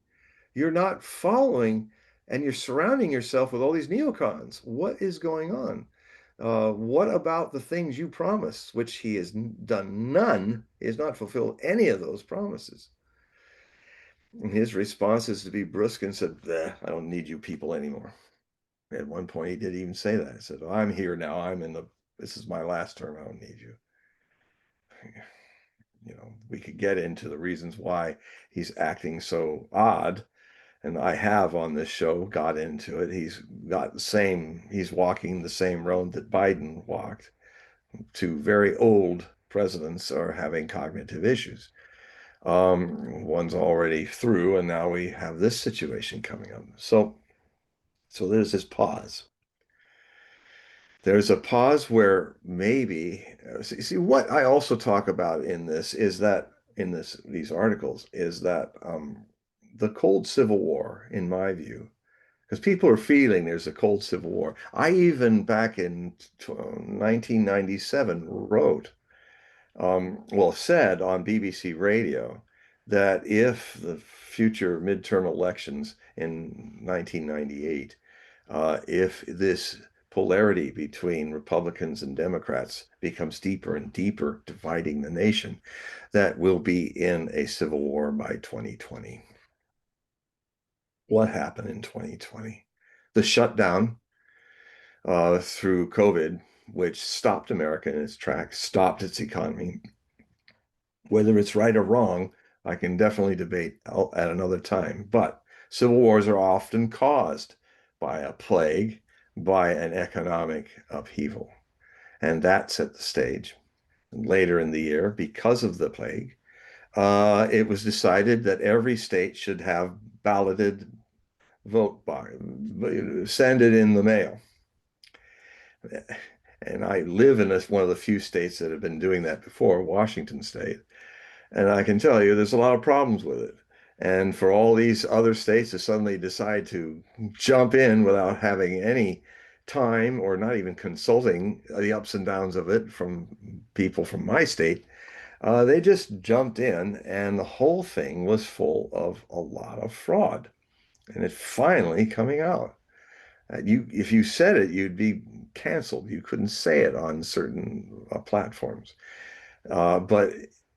You're not following, and you're surrounding yourself with all these neocons. What is going on? What about the things you promised, which he has done none? He has not fulfilled any of those promises. And his response is to be brusque and said, I don't need you people anymore. At one point, he did even say that. He said, I'm here now. This is my last term. I don't need you. We could get into the reasons why he's acting so odd. And I have on this show got into it. He's walking the same road that Biden walked. Two very old presidents are having cognitive issues. One's already through, and now we have this situation coming up. So there's this pause. There's a pause where maybe, see what I also talk about in this is that these articles is that the cold Civil War, in my view, because people are feeling there's a cold Civil War. I even back in 1997 wrote, said on BBC Radio that if the future midterm elections in 1998, if this polarity between Republicans and Democrats becomes deeper and deeper, dividing the nation, that we'll be in a civil war by 2020. What happened in 2020? The shutdown through COVID, which stopped America in its tracks, stopped its economy. Whether it's right or wrong, I can definitely debate at another time. But civil wars are often caused by a plague, by an economic upheaval. And that set the stage. Later in the year, because of the plague, it was decided that every state should have balloted vote by, send it in the mail. And I live in one of the few states that have been doing that before, Washington State. And I can tell you there's a lot of problems with it. And for all these other states to suddenly decide to jump in without having any time or not even consulting the ups and downs of it from people from my state, they just jumped in, and the whole thing was full of a lot of fraud. And it's finally coming out. If you said it, you'd be canceled. You couldn't say it on certain platforms. But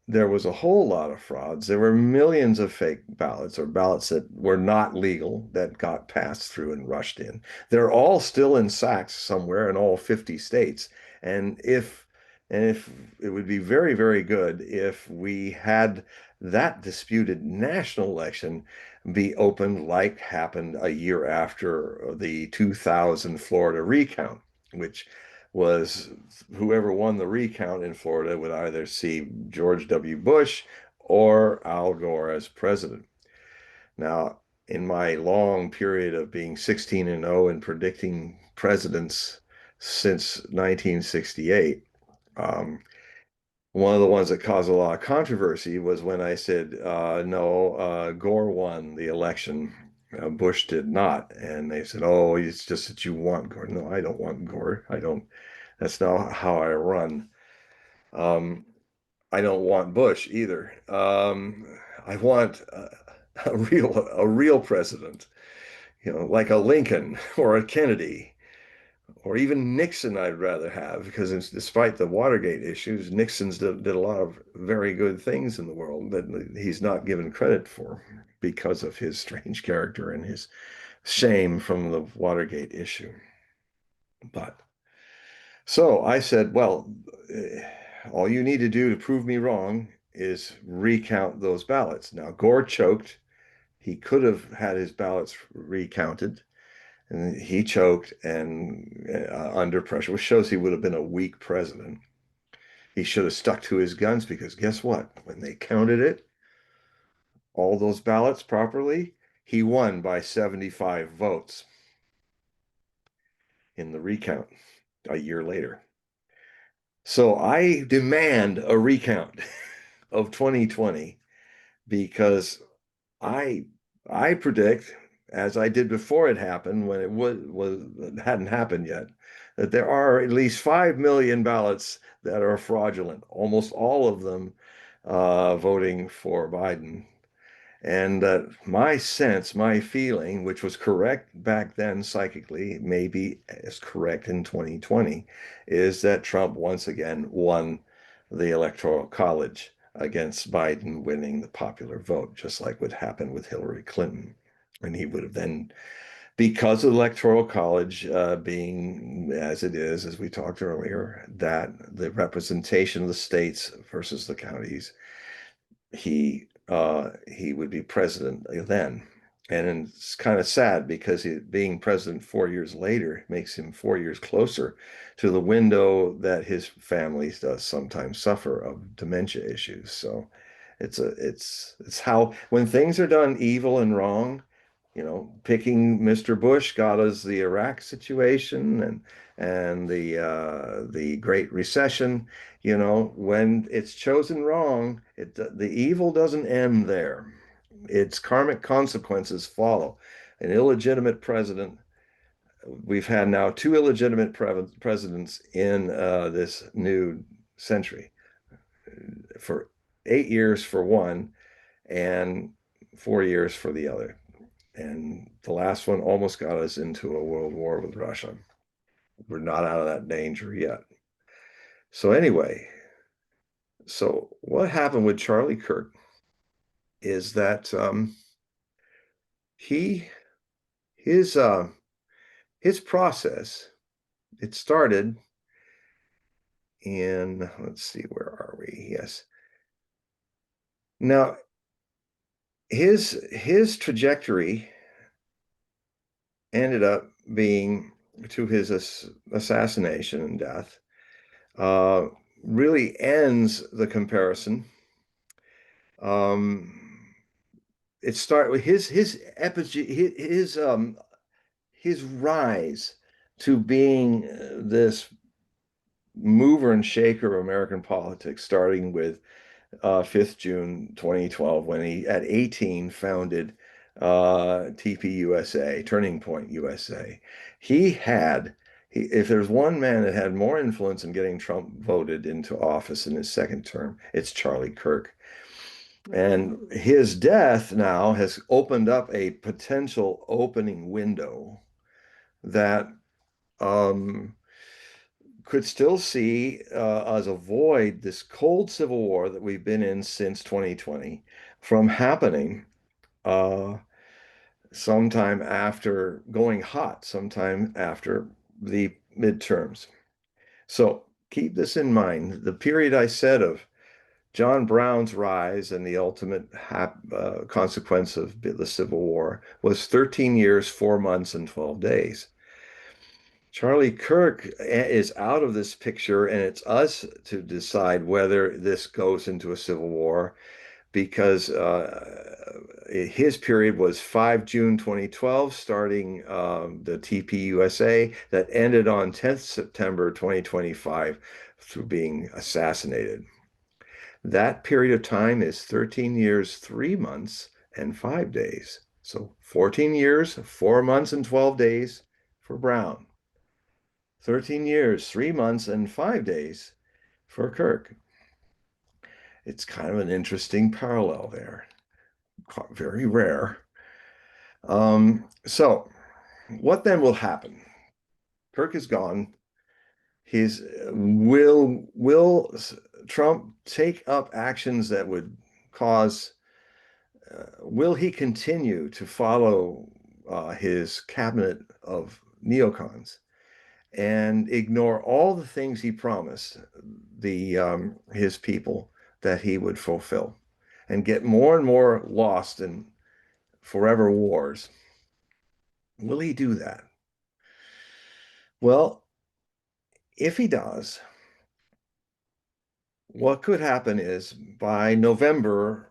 there was a whole lot of frauds. There were millions of fake ballots or ballots that were not legal that got passed through and rushed in. They're all still in sacks somewhere in all 50 states. And if it would be very, very good if we had that disputed national election be opened like happened a year after the 2000 Florida recount, which was whoever won the recount in Florida would either see George W. Bush or Al Gore as president. Now, in my long period of being 16-0 and predicting presidents since 1968, one of the ones that caused a lot of controversy was when I said, no, Gore won the election. Bush did not. And they said, oh, it's just that you want Gore. No, I don't want Gore. I don't. That's not how I run. Um, I don't want Bush either. I want a real president, like a Lincoln or a Kennedy or even Nixon. I'd rather have, because despite the Watergate issues, Nixon's did a lot of very good things in the world that he's not given credit for because of his strange character and his shame from the Watergate issue. But so I said, well, all you need to do to prove me wrong is recount those ballots. Now, Gore choked. He could have had his ballots recounted, and he choked and under pressure, which shows he would have been a weak president. He should have stuck to his guns, because guess what? When they counted it, all those ballots properly, he won by 75 votes in the recount a year later. So I demand a recount of 2020, because I I predict, as I did before it happened, when it hadn't happened yet, that there are at least 5 million ballots that are fraudulent, almost all of them voting for Biden. And that my sense, my feeling, which was correct back then psychically, maybe is correct in 2020, is that Trump once again won the Electoral College against Biden winning the popular vote, just like what happened with Hillary Clinton. And he would have then, because of the Electoral College being as it is, as we talked earlier, that the representation of the states versus the counties, he would be president then. And it's kind of sad, because being president 4 years later makes him 4 years closer to the window that his family does sometimes suffer of dementia issues. So it's how, when things are done evil and wrong, picking Mr. Bush got us the Iraq situation and the Great Recession. When it's chosen wrong, the evil doesn't end there. Its karmic consequences follow. An illegitimate president. We've had now two illegitimate presidents in this new century, for 8 years for one and 4 years for the other. And the last one almost got us into a world war with Russia. We're not out of that danger yet. So anyway, so what happened with Charlie Kirk is that he his his process, it started in, let's see, where are we? Yes. Now his trajectory ended up being to his assassination and death. Uh, really ends the comparison. It started with his rise to being this mover and shaker of American politics, starting with 5th June 2012, when he, at 18, founded TPUSA, Turning Point USA. If there's one man that had more influence in getting Trump voted into office in his second term, it's Charlie Kirk. And his death now has opened up a potential opening window that um, could still see us avoid this cold civil war that we've been in since 2020 from happening uh, sometime after going hot, sometime after the midterms. So keep this in mind. The period I said of John Brown's rise and the ultimate consequence of the Civil War was 13 years, 4 months, and 12 days. Charlie Kirk is out of this picture, and it's us to decide whether this goes into a civil war, because his period was 5 June 2012, starting the TPUSA, that ended on 10th September 2025 through being assassinated. That period of time is 13 years, 3 months, and 5 days. So 14 years, 4 months, and 12 days for Brown. 13 years, 3 months, and 5 days for Kirk. It's kind of an interesting parallel there. Very rare. So what then will happen? Kirk is gone. His will Trump take up actions that would cause will he continue to follow his cabinet of neocons and ignore all the things he promised his people that he would fulfill, and get more and more lost in forever wars? Will he do that? Well, if he does, what could happen is by November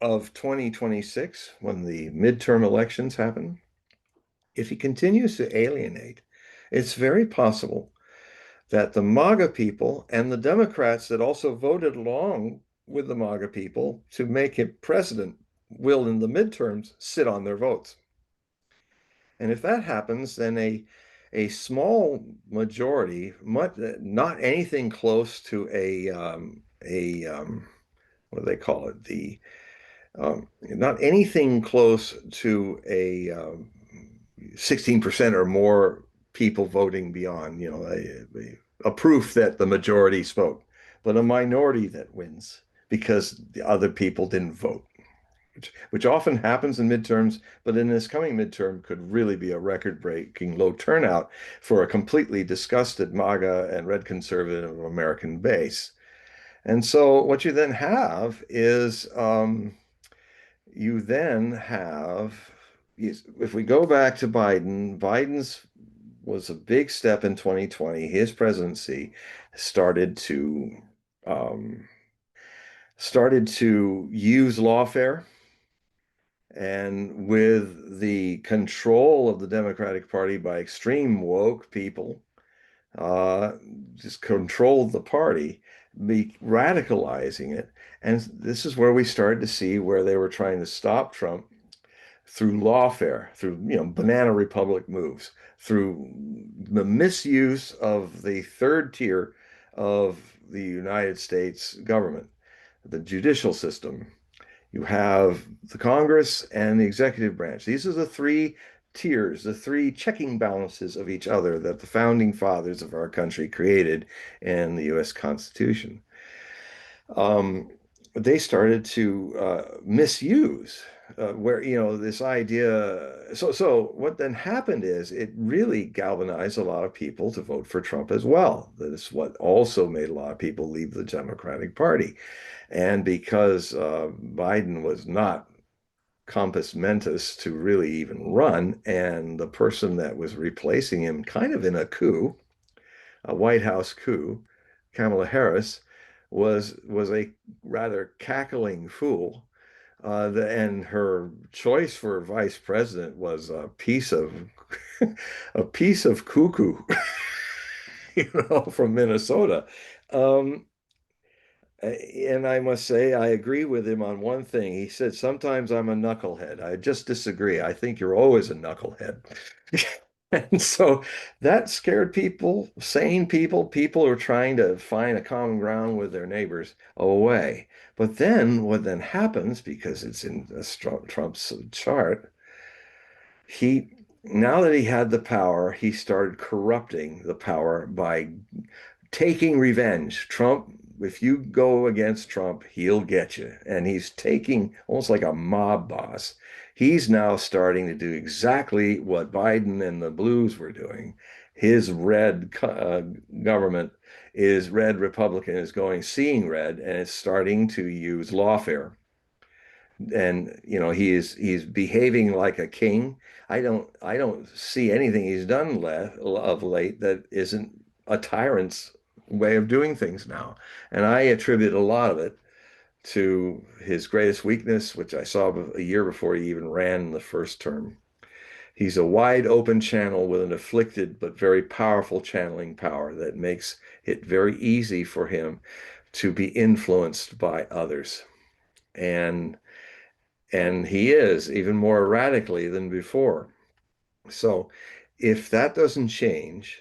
of 2026, when the midterm elections happen, if he continues to alienate, it's very possible that the MAGA people and the Democrats that also voted along with the MAGA people to make him president will, in the midterms, sit on their votes. And if that happens, then a small majority, not anything close to what do they call it? Not anything close to a 16% or more people voting beyond, a proof that the majority spoke, but a minority that wins because the other people didn't vote, which often happens in midterms, but in this coming midterm could really be a record-breaking low turnout for a completely disgusted MAGA and red conservative American base. And so what you then have is you then have, if we go back to Biden's was a big step in 2020. His presidency started to use lawfare, and with the control of the Democratic Party by extreme woke people, just controlled the party, be radicalizing it. And this is where we started to see where they were trying to stop Trump through lawfare, through banana republic moves, through the misuse of the third tier of the United States government, the judicial system. You have the Congress and the executive branch. These are the three tiers, the three checking balances of each other that the founding fathers of our country created in the U.S. Constitution. They started to misuse where this idea. So what then happened is it really galvanized a lot of people to vote for Trump as well. That is what also made a lot of people leave the Democratic Party. And because Biden was not compos mentis to really even run, and the person that was replacing him, kind of in a coup, a White House coup, Kamala Harris, was a rather cackling fool. And her choice for vice president was a piece of a piece of cuckoo. from Minnesota. Um, and I must say, I agree with him on one thing. He said, sometimes I'm a knucklehead. I just disagree. I think you're always a knucklehead. And so that scared people, sane people, people who are trying to find a common ground with their neighbors away. But then what then happens, because it's in Trump's chart, he now that he had the power, he started corrupting the power by taking revenge. Trump, if you go against Trump, he'll get you. And he's taking almost like a mob boss. He's now starting to do exactly what Biden and the Blues were doing. His red government is red Republican is going seeing red and it's starting to use lawfare. And he's behaving like a king. I don't see anything he's done of late that isn't a tyrant's way of doing things now. And I attribute a lot of it to his greatest weakness, which I saw a year before he even ran in the first term. He's a wide open channel with an afflicted but very powerful channeling power that makes it very easy for him to be influenced by others. And he is even more radically than before. So if that doesn't change,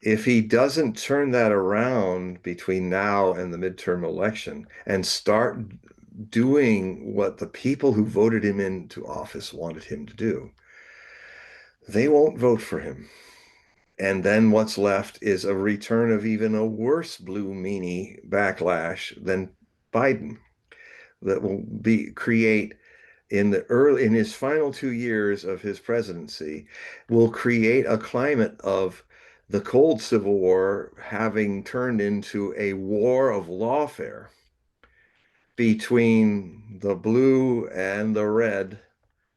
if he doesn't turn that around between now and the midterm election and start doing what the people who voted him into office wanted him to do, they won't vote for him. And then what's left is a return of even a worse blue meanie backlash than Biden that will create in his final 2 years of his presidency will create a climate of the cold Civil War having turned into a war of lawfare between the blue and the red,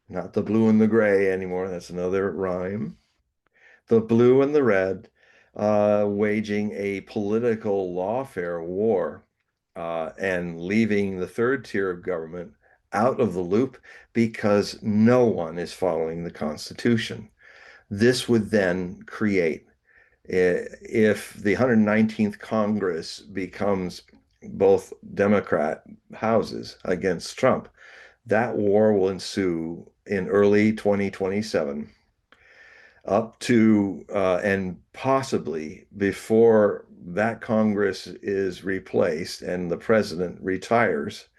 not the blue and the gray anymore. That's another rhyme. The blue and the red waging a political lawfare war and leaving the third tier of government out of the loop because no one is following the Constitution. This would then create, if the 119th Congress becomes both Democrat houses against Trump, that war will ensue in early 2027 up to and possibly before that Congress is replaced and the president retires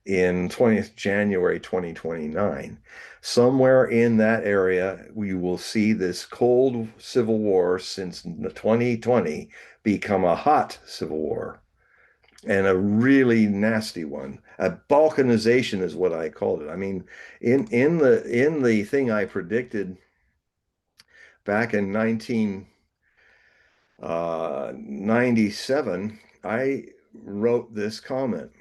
in 20th January 2029. Somewhere in that area, we will see this cold civil war since 2020 become a hot civil war and a really nasty one. A balkanization is what I called it. I mean, in the thing I predicted back in 1997, I wrote this comment.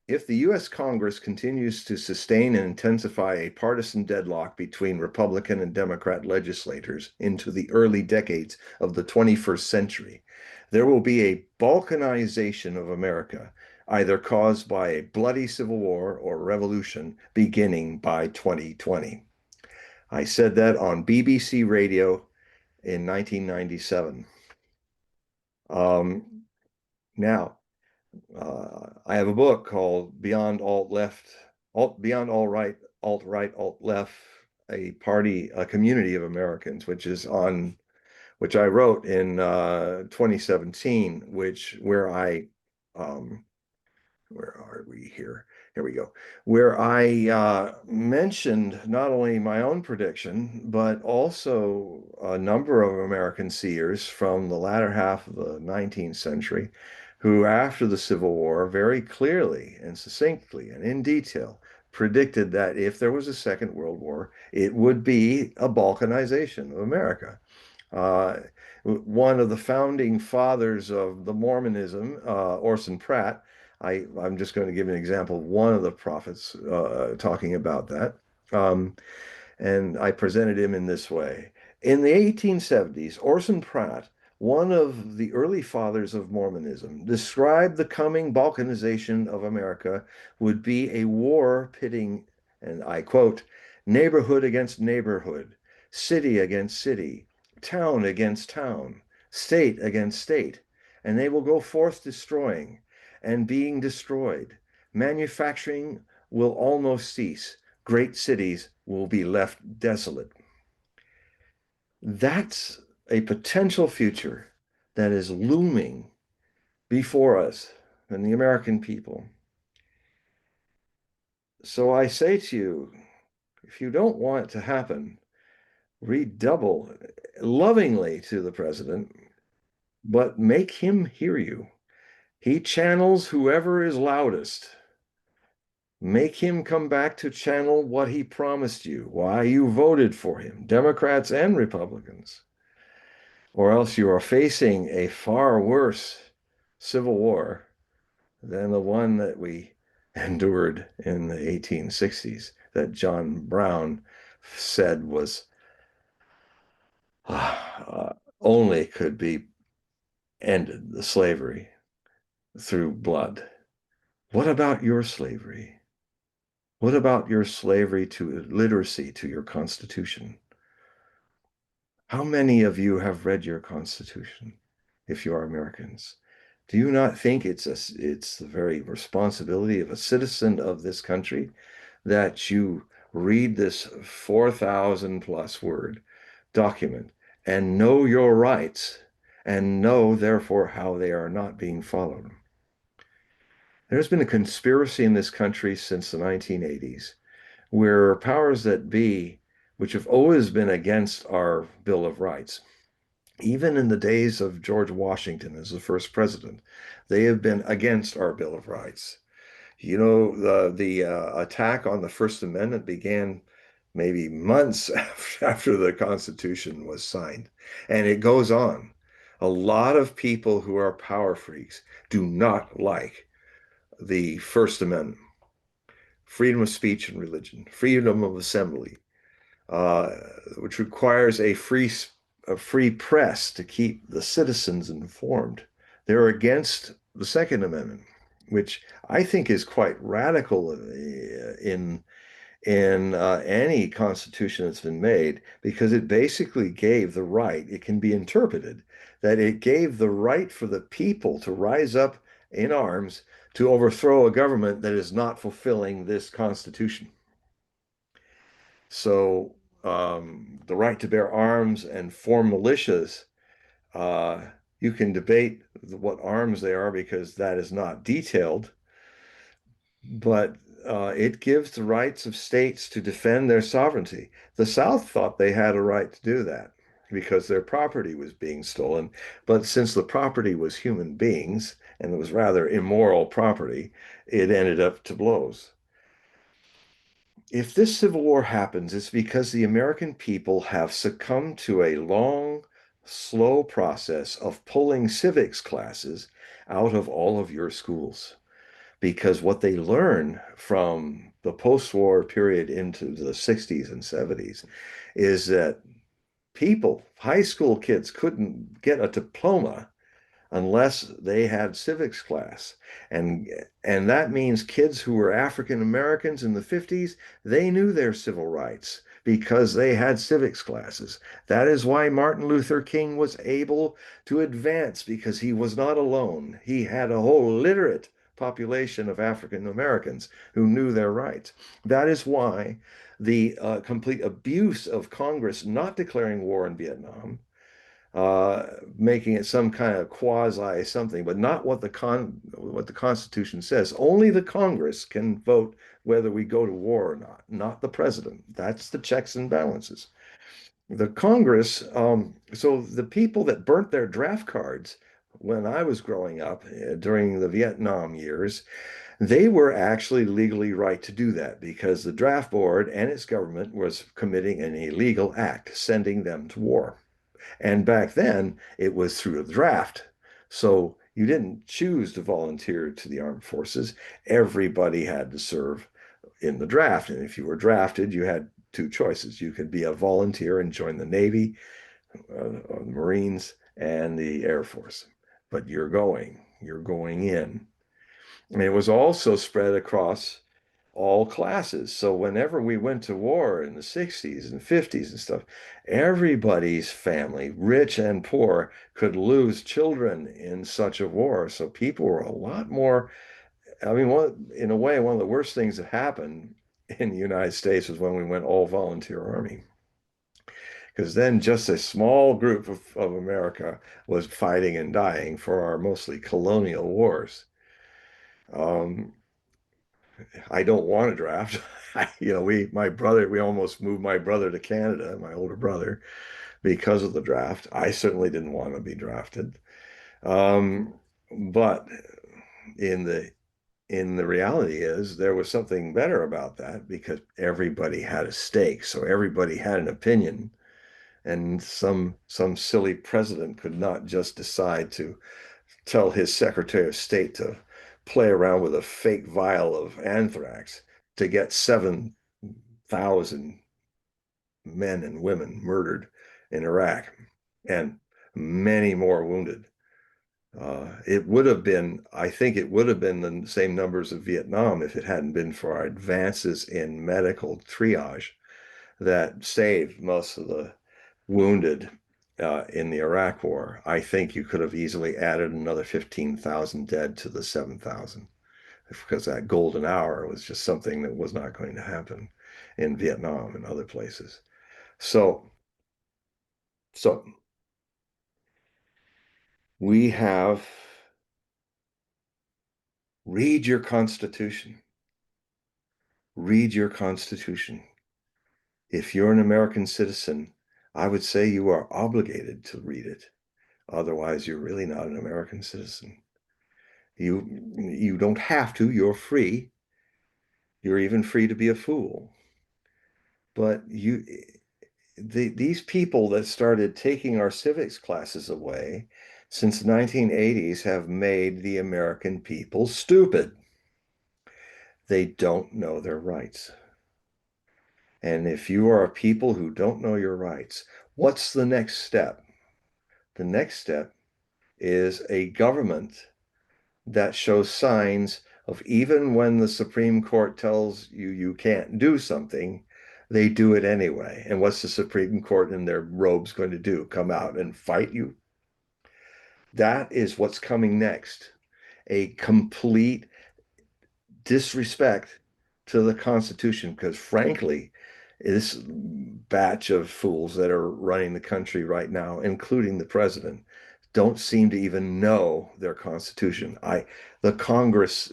If the US Congress continues to sustain and intensify a partisan deadlock between Republican and Democrat legislators into the early decades of the 21st century, there will be a balkanization of America, either caused by a bloody civil war or revolution beginning by 2020. I said that on BBC Radio in 1997. Um, Now, I have a book called Beyond Alt Left, Beyond Alt Right, Alt Right, Alt Left, a community of Americans, which I wrote in 2017, um, where are we here? Here we go. Where I mentioned not only my own prediction, but also a number of American seers from the latter half of the 19th century who, after the Civil War, very clearly and succinctly and in detail predicted that if there was a Second World War, it would be a balkanization of America. Uh, One of the founding fathers of the Mormonism, Orson Pratt, I'm just going to give an example of one of the prophets talking about that. Um, and I presented him in this way. In the 1870s, Orson Pratt, one of the early fathers of Mormonism, described the coming balkanization of America would be a war pitting, and I quote, neighborhood against neighborhood, city against city, town against town, state against state, and they will go forth destroying and being destroyed. Manufacturing will almost cease. Great cities will be left desolate. That's a potential future that is looming before us and the American people. So I say to you, if you don't want it to happen, redouble lovingly to the president, but make him hear you. He channels whoever is loudest. Make him come back to channel what he promised you, why you voted for him, Democrats and Republicans. Or else you are facing a far worse civil war than the one that we endured in the 1860s, that John Brown said was only could be ended, the slavery, through blood. What about your slavery? What about your slavery to literacy, to your Constitution? How many of you have read your Constitution, if you are Americans? Do you not think it's the very responsibility of a citizen of this country that you read this 4,000 plus word document and know your rights and know, therefore, how they are not being followed? There's been a conspiracy in this country since the 1980s where powers that be, which have always been against our Bill of Rights, even in the days of George Washington as the first president, they have been against our Bill of Rights. You know, the attack on the First Amendment began maybe months after the Constitution was signed, and it goes on. A lot of people who are power freaks do not like the First Amendment, freedom of speech and religion, freedom of assembly, uh, which requires a free press to keep the citizens informed. They're against the Second Amendment, which I think is quite radical in any constitution that's been made, because it basically gave the right, it can be interpreted that it gave the right for the people to rise up in arms to overthrow a government that is not fulfilling this constitution. So the right to bear arms and form militias, uh, you can debate what arms they are because that is not detailed, but it gives the rights of states to defend their sovereignty. The South thought they had a right to do that because their property was being stolen. But since the property was human beings and it was rather immoral property, it ended up to blows. If this civil war happens, it's because the American people have succumbed to a long, slow process of pulling civics classes out of all of your schools. Because what they learn from the post-war period into the 60s and 70s is that people, high school kids, couldn't get a diploma unless they had civics class. And and that means kids who were African Americans in the 50s, they knew their civil rights because they had civics classes. That is why Martin Luther King was able to advance, because he was not alone. He had a whole literate population of African Americans who knew their rights. That is why the complete abuse of Congress not declaring war in Vietnam, making it some kind of quasi something, but not what the Constitution says. Only the Congress can vote whether we go to war or not the president. That's the checks and balances. The Congress, so the people that burnt their draft cards when I was growing up during the Vietnam years, they were actually legally right to do that because the draft board and its government was committing an illegal act, sending them to war. And back then, it was through a draft. So you didn't choose to volunteer to the armed forces. Everybody had to serve in the draft. And if you were drafted, you had two choices. You could be a volunteer and join the Navy, the Marines, and the Air Force. But you're going in. And it was also spread across all classes. So whenever we went to war in the 60s and 50s and stuff, everybody's family, rich and poor, could lose children in such a war. So people were a lot more, I mean, in a way, one of the worst things that happened in the United States was when we went all volunteer army. Because then just a small group of America was fighting and dying for our mostly colonial wars. Um, I don't want to draft. We almost moved my brother to Canada, my older brother, because of the draft. I certainly didn't want to be drafted. Um, but in the reality is there was something better about that because everybody had a stake. So everybody had an opinion. And some silly president could not just decide to tell his Secretary of State to play around with a fake vial of anthrax to get 7,000 men and women murdered in Iraq and many more wounded. I think it would have been the same numbers of Vietnam if it hadn't been for our advances in medical triage that saved most of the wounded in the Iraq War. I think you could have easily added another 15,000 dead to the 7,000 because that golden hour was just something that was not going to happen in Vietnam and other places. So, so we have read your Constitution. Read your Constitution. If you're an American citizen, I would say you are obligated to read it. Otherwise, you're really not an American citizen. You don't have to, you're free. You're even free to be a fool. But these people that started taking our civics classes away since the 1980s have made the American people stupid. They don't know their rights. And if you are a people who don't know your rights, what's the next step? The next step is a government that shows signs of even when the Supreme Court tells you you can't do something, they do it anyway. And what's the Supreme Court in their robes going to do? Come out and fight you? That is what's coming next. A complete disrespect to the Constitution, because frankly, this batch of fools that are running the country right now, including the president, don't seem to even know their Constitution. The Congress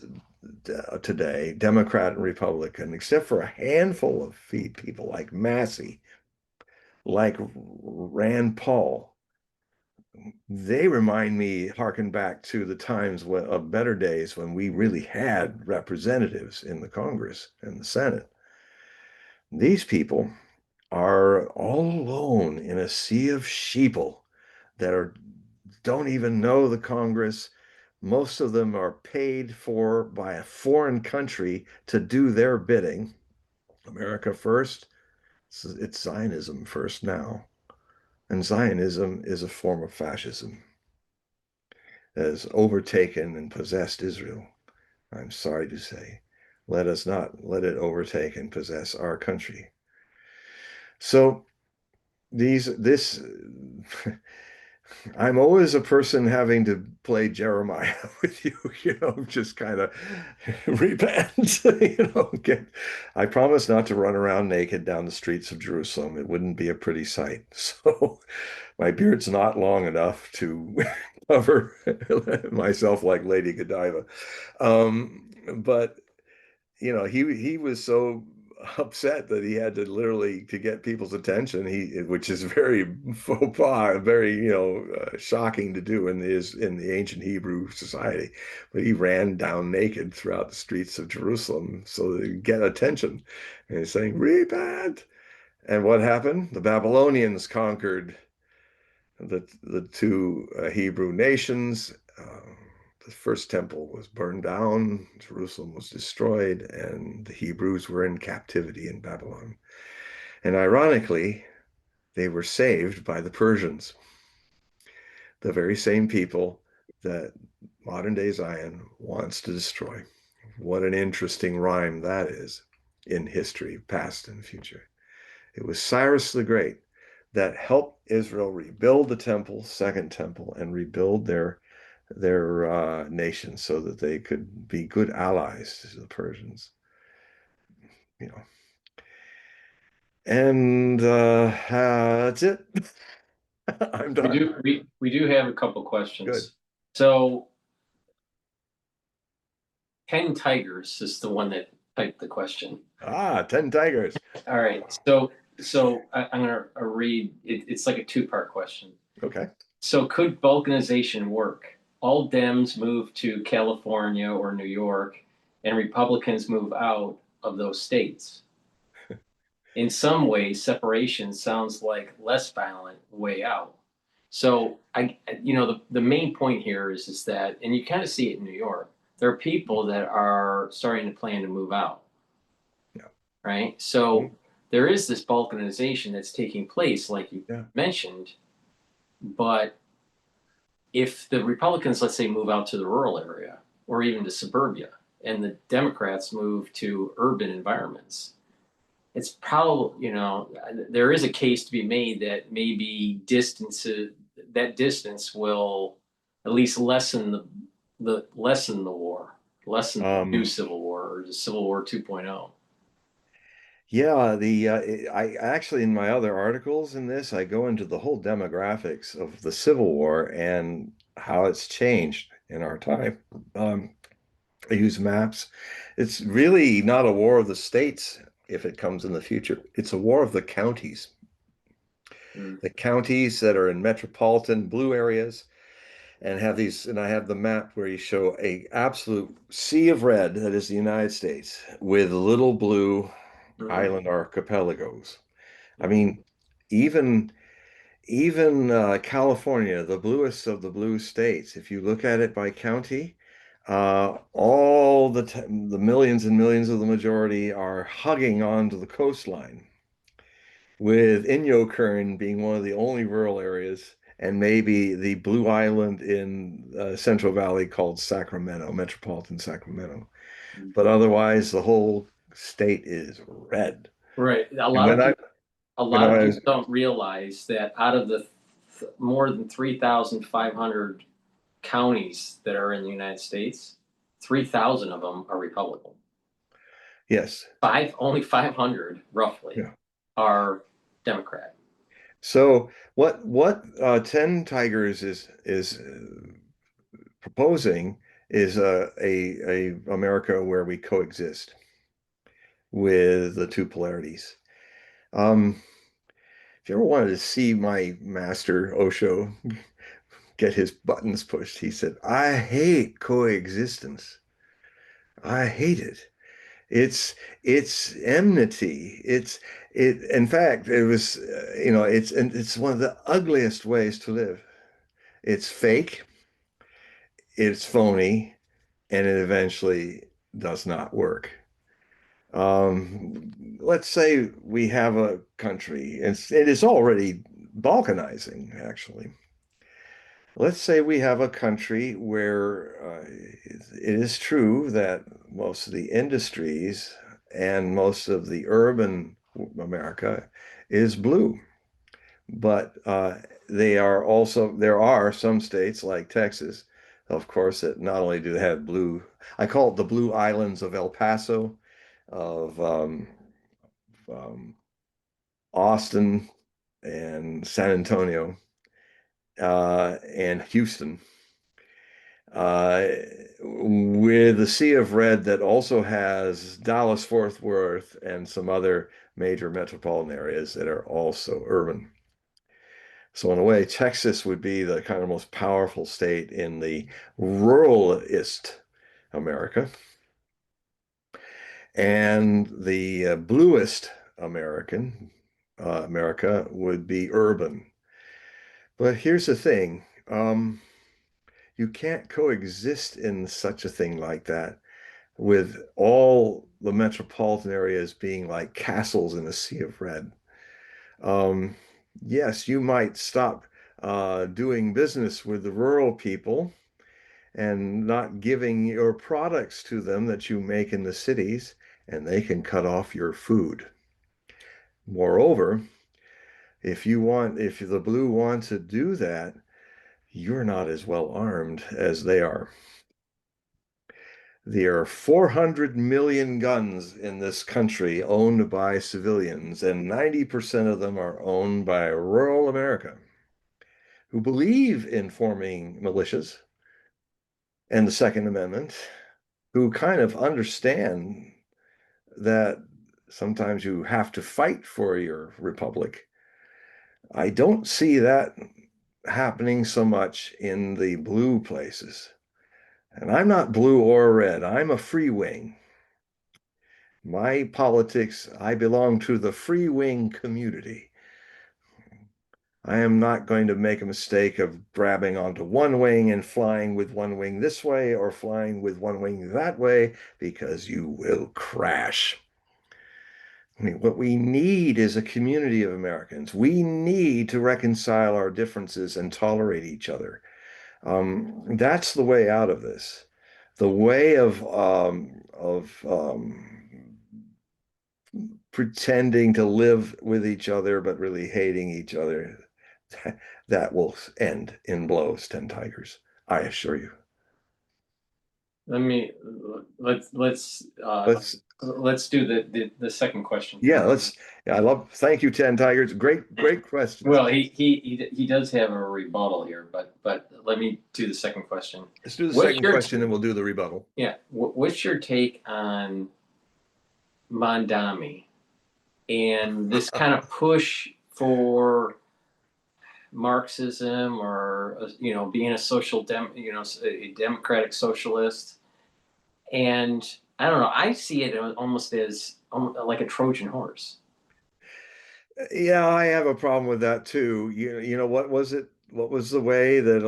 today, Democrat and Republican, except for a handful of people like Massey, like Rand Paul, they remind me, harken back to the times of better days when we really had representatives in the Congress and the Senate. These people are all alone in a sea of sheeple that don't even know the Congress. Most of them are paid for by a foreign country to do their bidding. America first, it's Zionism first now. And Zionism is a form of fascism that has overtaken and possessed Israel. I'm sorry to say. Let us not let it overtake and possess our country. So this I'm always a person having to play Jeremiah with you, just kind of repent, I promise not to run around naked down the streets of Jerusalem. It wouldn't be a pretty sight. So my beard's not long enough to cover myself like Lady Godiva. But he was so upset that he had to literally to get people's attention. Which is very faux pas, very shocking to do in the ancient Hebrew society. But he ran down naked throughout the streets of Jerusalem so that he'd get attention. And he's saying, "Repent." And what happened? The Babylonians conquered the two Hebrew nations. The first temple was burned down, Jerusalem was destroyed, and the Hebrews were in captivity in Babylon. And ironically, they were saved by the Persians, the very same people that modern day Zion wants to destroy. What an interesting rhyme that is in history, past and future. It was Cyrus the Great that helped Israel rebuild the temple, second temple, and rebuild their nation so that they could be good allies to the Persians. You know, and that's it. I'm We done. do we do have a couple Good. questions. So 10 tigers is the one that typed the question. 10 tigers. All right. So I'm gonna read it, it's like a two-part question. Okay. So could balkanization work? All Dems move to California or New York, and Republicans move out of those states. In some ways, separation sounds like less violent way out. So the main point here is that, and you kind of see it in New York, there are people that are starting to plan to move out, Yeah. right? So there is this balkanization that's taking place, like you Yeah. mentioned, but if the Republicans, let's say, move out to the rural area or even to suburbia, and the Democrats move to urban environments, it's probably, there is a case to be made that maybe that distance will at least lessen the war, lessen the new Civil War or the Civil War 2.0. Yeah, I actually in my other articles in this, I go into the whole demographics of the Civil War and how it's changed in our time. Um, I use maps. It's really not a war of the states if it comes in the future. It's a war of the counties. Mm. The counties that are in metropolitan blue areas and have these, and I have the map where you show a absolute sea of red that is the United States with little blue Mm. island archipelagos. I Mm. mean, even California, the bluest of the blue states, if you look at it by county, all the millions and millions of the majority are hugging onto the coastline, with Inyokern being one of the only rural areas, and maybe the blue island in Central Valley called Sacramento, metropolitan Sacramento. Mm. But otherwise, the whole state is red. Right. And A when lot of I people was don't realize that out of the more than 3,500 counties that are in the United States, 3,000 of them are Republican. yes, Only 500 roughly yeah. are Democrat. So what 10 Tigers is proposing is a America where we coexist with the two polarities. Um, if you ever wanted to see my master Osho get his buttons pushed, he said, "I hate coexistence. I hate it. It's enmity. It. In fact, it was it's one of the ugliest ways to live. It's fake, it's phony, and it eventually does not work. Let's say we have a country, it is already balkanizing, actually. Let's say we have a country where it is true that most of the industries and most of the urban America is blue, but there are some states like Texas, of course, that not only do they have blue, I call it the blue islands of El Paso, of um, Austin and San Antonio, and Houston, uh, with a sea of red that also has Dallas, Fort Worth, and some other major metropolitan areas that are also urban. So in a way, Texas would be the kind of most powerful state in the ruralist America, and the bluest America would be urban. But here's the thing. You can't coexist in such a thing like that with all the metropolitan areas being like castles in a sea of red. Um, yes, you might stop doing business with the rural people and not giving your products to them that you make in the cities, and they can cut off your food. Moreover, if the blue want to do that, you're not as well armed as they are. There are 400 million guns in this country owned by civilians, and 90% of them are owned by rural America who believe in forming militias and the Second Amendment, who kind of understand that sometimes you have to fight for your republic. I don't see that happening so much in the blue places. And I'm not blue or red. I'm a free wing. My politics, I belong to the free wing community. I am not going to make a mistake of grabbing onto one wing and flying with one wing this way or flying with one wing that way, because you will crash. I mean, what we need is a community of Americans. We need to reconcile our differences and tolerate each other. That's the way out of this. The way of pretending to live with each other but really hating each other, that will end in blows, 10 tigers. I assure you. Let me let's Let's let's do the second question yeah, first. let's yeah, thank you, 10 tigers. Great questions. Well, he does have a rebuttal here, but let me do the second question. Let's do the What's second your question and we'll do the rebuttal. yeah? What's your take on Mamdani and this kind of push for Marxism, or being a a democratic socialist? And I don't know. I see it almost as like a Trojan horse. Yeah, I have a problem with that too. You know, what was it? What was the way that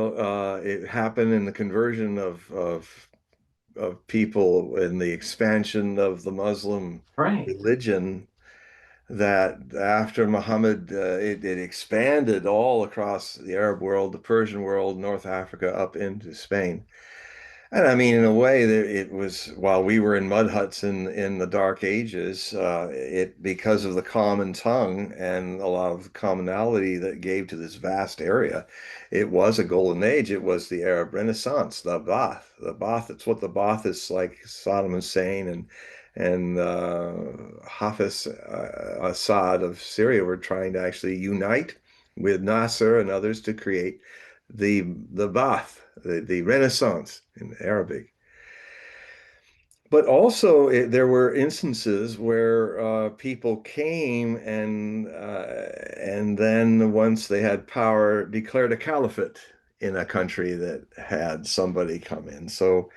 it happened in the conversion of people and the expansion of the Muslim Right. religion, that after Muhammad, it expanded all across the Arab world, the Persian world, North Africa, up into Spain. And I mean, in a way, that it was while we were in mud huts in the Dark Ages, it because of the common tongue and a lot of commonality that gave to this vast area, it was a golden age. It was the Arab Renaissance, the Ba'ath, the Ba'ath. It's what the Ba'athists like Saddam Hussein and Hafiz Assad of Syria were trying to actually unite with Nasser and others to create the Ba'ath, the Renaissance in Arabic. But also, there were instances where people came and then once they had power, declared a caliphate in a country that had somebody come in. So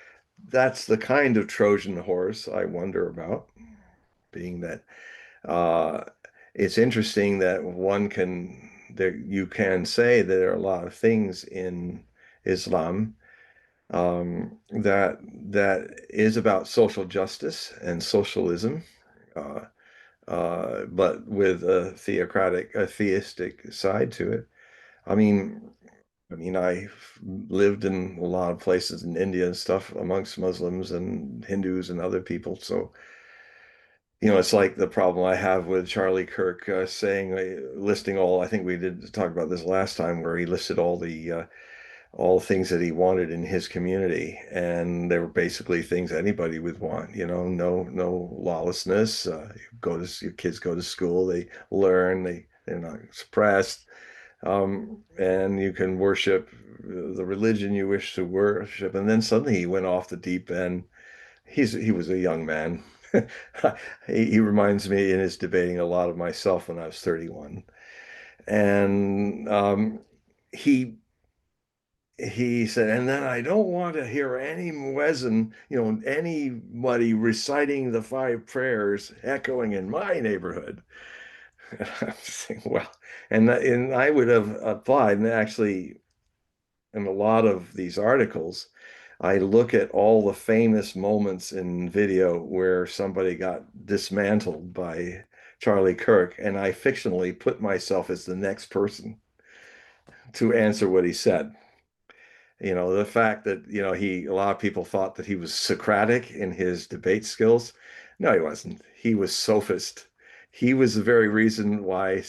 that's the kind of Trojan horse I wonder about, being that uh, it's interesting that you can say that there are a lot of things in Islam that is about social justice and socialism, uh, but with a theistic side to it. I mean, I've lived in a lot of places in India and stuff amongst Muslims and Hindus and other people. So, it's like the problem I have with Charlie Kirk listing all, I think we did talk about this last time, where he listed all things that he wanted in his community, and they were basically things anybody would want. No lawlessness. Your kids go to school, they learn, they're not suppressed, and you can worship the religion you wish to worship. And then suddenly he went off the deep end. He was a young man. He reminds me in his debating a lot of myself when I was 31, and he he said, and then I don't want to hear any muezzin, anybody reciting the five prayers echoing in my neighborhood. And I'm saying, well, and I would have applied, and actually, in a lot of these articles, I look at all the famous moments in video where somebody got dismantled by Charlie Kirk, and I fictionally put myself as the next person to answer what he said. The fact that, a lot of people thought that he was Socratic in his debate skills. No, he wasn't. He was sophist. He was the very reason why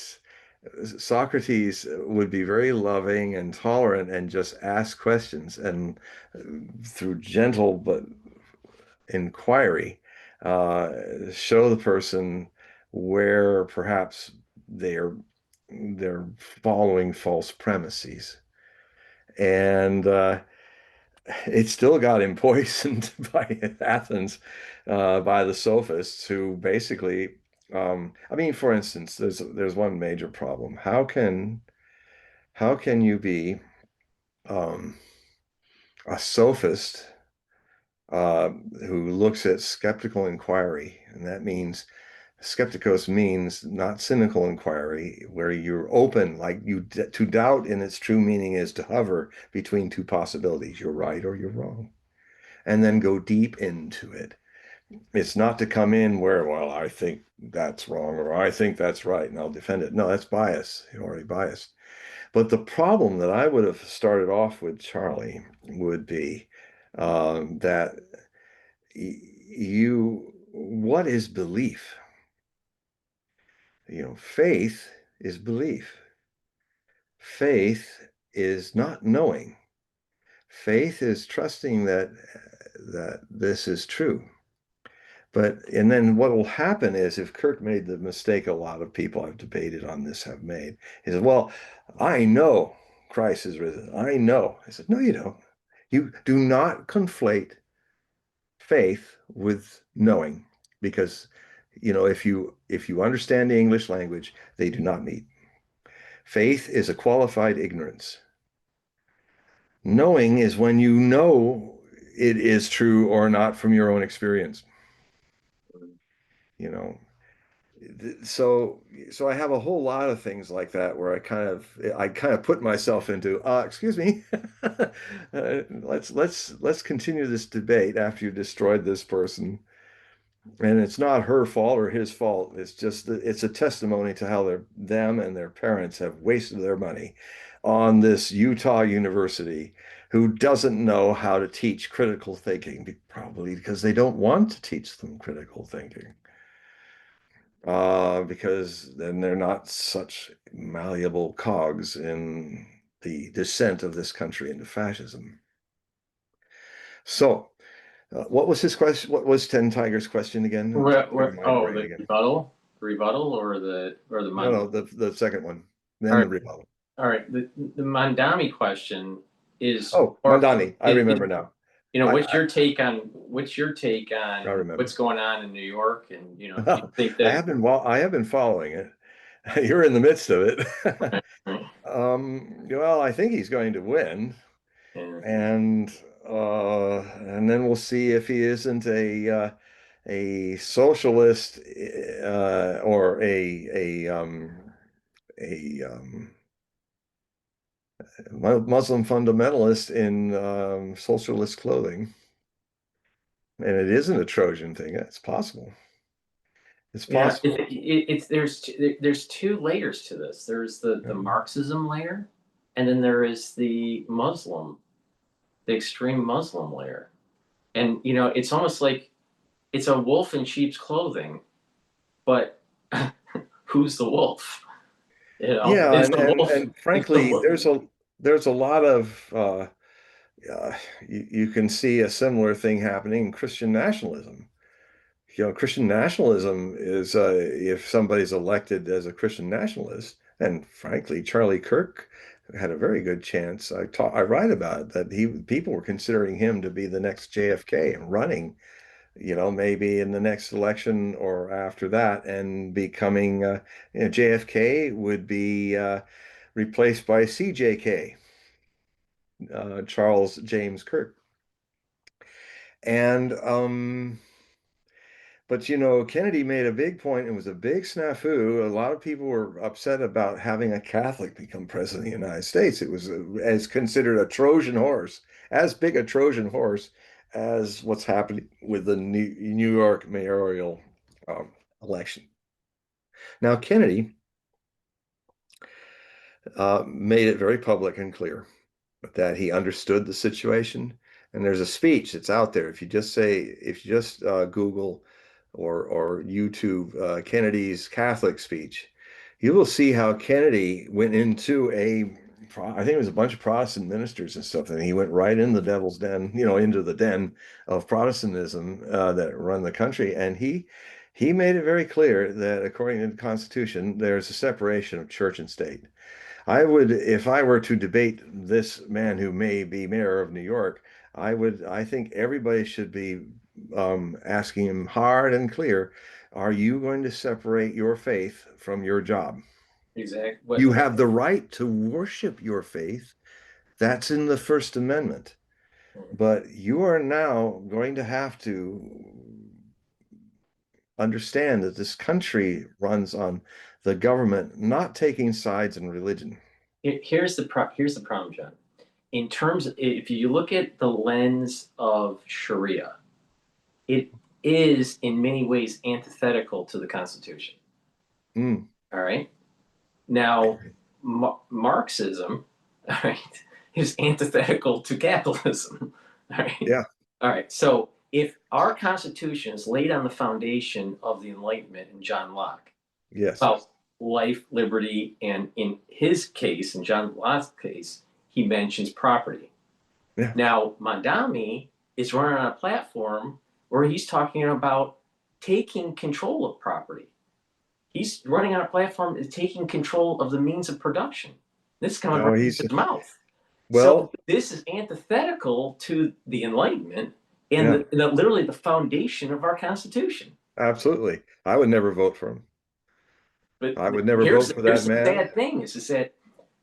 Socrates would be very loving and tolerant and just ask questions, and through gentle but inquiry, uh, show the person where perhaps they're they're following false premises. And it still got him poisoned by Athens, by the sophists who basically, I mean, for instance, there's one major problem. How can you be um, a sophist uh, who looks at skeptical inquiry? And that means skepticos means not cynical inquiry, where you're open, like to doubt in its true meaning is to hover between two possibilities. You're right or you're wrong, and then go deep into it. It's not to come in where, well, I think that's wrong or I think that's right and I'll defend it. No, that's bias. You're already biased. But the problem that I would have started off with, Charlie, would be that what is belief? Faith is belief. Faith is not knowing. Faith is trusting that this is true. And then what will happen is, if Kirk made the mistake a lot of people I've debated on this have made, he says, well, I know Christ is risen. I know. I said, no, you don't. You do not conflate faith with knowing, because if you understand the English language, they do not meet. Faith is a qualified ignorance. Knowing is when you know it is true or not from your own experience. You know, so I have a whole lot of things like that where I kind of put myself into, excuse me, let's continue this debate after you destroyed this person. And it's not her fault or his fault. It's just that it's a testimony to how them and their parents have wasted their money on this Utah university, who doesn't know how to teach critical thinking, probably because they don't want to teach them critical thinking. Because then they're not such malleable cogs in the descent of this country into fascism. So, what was his question? What was Ten Tiger's question again? My Oh, brain again. the rebuttal, or the No, Mon. no, the second one, All then the right, rebuttal. all right. The Mandami question is Oh, more. Mamdani, I remember now. What's I what's your take I on what's remember. going on in New York, and do you I think that? have been following it. You're in the midst of it. Well, I think he's going to win, Yeah. and then we'll see if he isn't a socialist, or a Muslim fundamentalist in socialist clothing. And it isn't a Trojan thing. It's possible. It's Yeah, possible. it's there's two layers to this. There's the Yeah. Marxism layer, and then there is the extreme Muslim layer. And it's almost like it's a wolf in sheep's clothing, but who's the wolf? Yeah, Is and the and wolf? and Is the frankly, wolf? there's a lot of you can see a similar thing happening in Christian nationalism. Christian nationalism is, if somebody's elected as a Christian nationalist, and frankly, Charlie Kirk had a very good chance. I write about it, that people were considering him to be the next JFK and running, maybe in the next election or after that, and becoming, JFK would be replaced by CJK, Charles James Kirk. And but Kennedy made a big point. It was a big snafu. A lot of people were upset about having a Catholic become president of the United States. It was as considered a Trojan horse, as big a Trojan horse as what's happening with the New York mayoral um, election. Now, Kennedy made it very public and clear that he understood the situation. And there's a speech that's out there. If you just Google or YouTube Kennedy's Catholic speech, you will see how Kennedy went into I think it was a bunch of Protestant ministers and stuff, and he went right in the devil's den, into the den of Protestantism that run the country. And he made it very clear that according to the Constitution, there's a separation of church and state. If I were to debate this man who may be mayor of New York, I think everybody should be asking him hard and clear, are you going to separate your faith from your job? Exactly. You have the right to worship your faith. That's in the First Amendment. But you are now going to have to understand that this country runs on the government not taking sides in religion. Here's the problem, John. In terms of, if you look at the lens of Sharia, it is in many ways antithetical to the Constitution. Mm. All right. Now, Marxism, all right, is antithetical to capitalism. All right. Yeah. All right. So if our Constitution is laid on the foundation of the Enlightenment in John Locke, Yes. about life, liberty, and in his case, in John Locke's case, he mentions property. Yeah. Now, Mamdani is running on a platform where he's talking about taking control of property. He's running on a platform that's taking control of the means of production. This is coming No, right he's into his mouth. So well, this is antithetical to the Enlightenment and yeah, literally the foundation of our Constitution. absolutely. I would never vote for him. But I would never here's vote for here's that the man. sad thing is that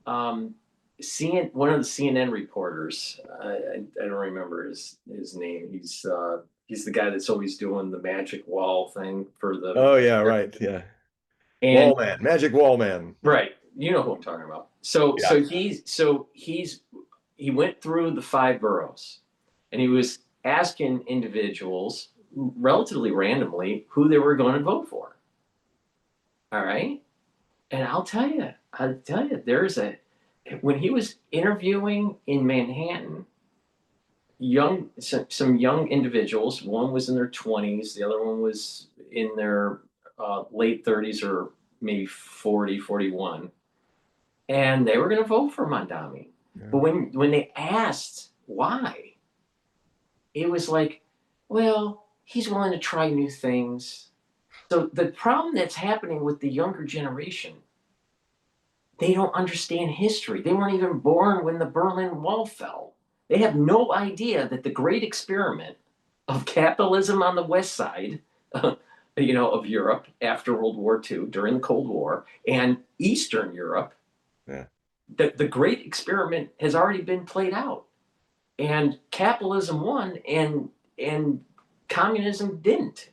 one of the CNN reporters, I don't remember his name. He's the guy that's always doing the magic wall thing for the Oh yeah, right. Yeah. and Wall man, magic wall man. right, you know who I'm talking about. So Yeah. he went through the five boroughs, and he was asking individuals relatively randomly who they were going to vote for. All right, and I'll tell you, when he was interviewing in Manhattan, some young individuals. One was in their 20s, the other one was in their late 30s or maybe 40, 41, and they were going to vote for Mamdani. Yeah. But when they asked why, it was like, well, he's willing to try new things. So the problem that's happening with the younger generation, they don't understand history. They weren't even born when the Berlin Wall fell. They have no idea that the great experiment of capitalism on the west side, of Europe after World War II, during the Cold War, and Eastern Europe, Yeah. the great experiment has already been played out. And capitalism won and communism didn't.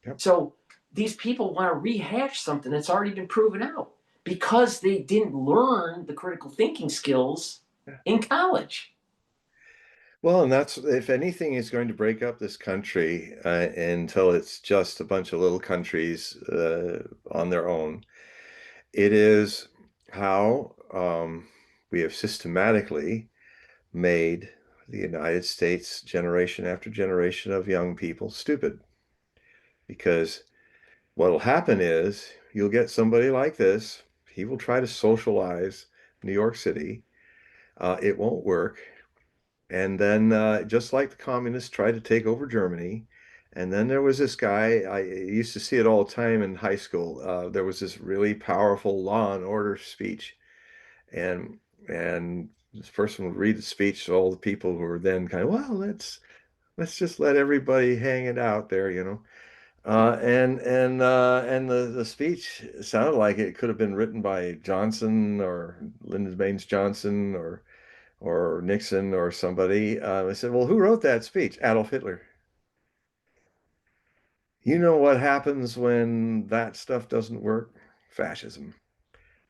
Yep. So these people want to rehash something that's already been proven out because they didn't learn the critical thinking skills Yeah. in college. Well, and that's if anything is going to break up this country until it's just a bunch of little countries on their own, it is how we have systematically made the United States generation after generation of young people stupid. Because what'll happen is you'll get somebody like this. He will try to socialize New York City. It won't work. And then, just like the communists tried to take over Germany, and then there was this guy, I used to see it all the time in high school. There was this really powerful law and order speech. And this person would read the speech to all the people who were then kind of, well, let's just let everybody hang it out there. And the speech sounded like it could have been written by Johnson or Lyndon Baines Johnson or Nixon or somebody. I said, well, who wrote that speech? Adolf Hitler. You know what happens when that stuff doesn't work? Fascism.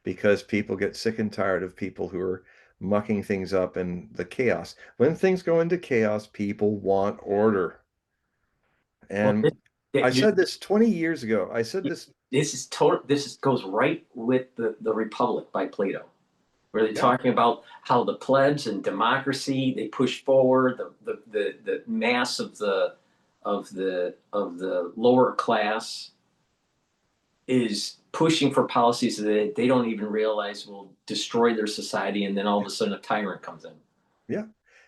Because people get sick and tired of people who are mucking things up and the chaos. When things go into chaos, people want order. Well, And I said this 20 years ago. I said this. this is total. This goes right with the Republic by Plato. where they're Yeah. talking about how the plebs and democracy, they push forward the mass of the lower class is pushing for policies that they don't even realize will destroy their society, and then all of a sudden a tyrant comes in. Yeah.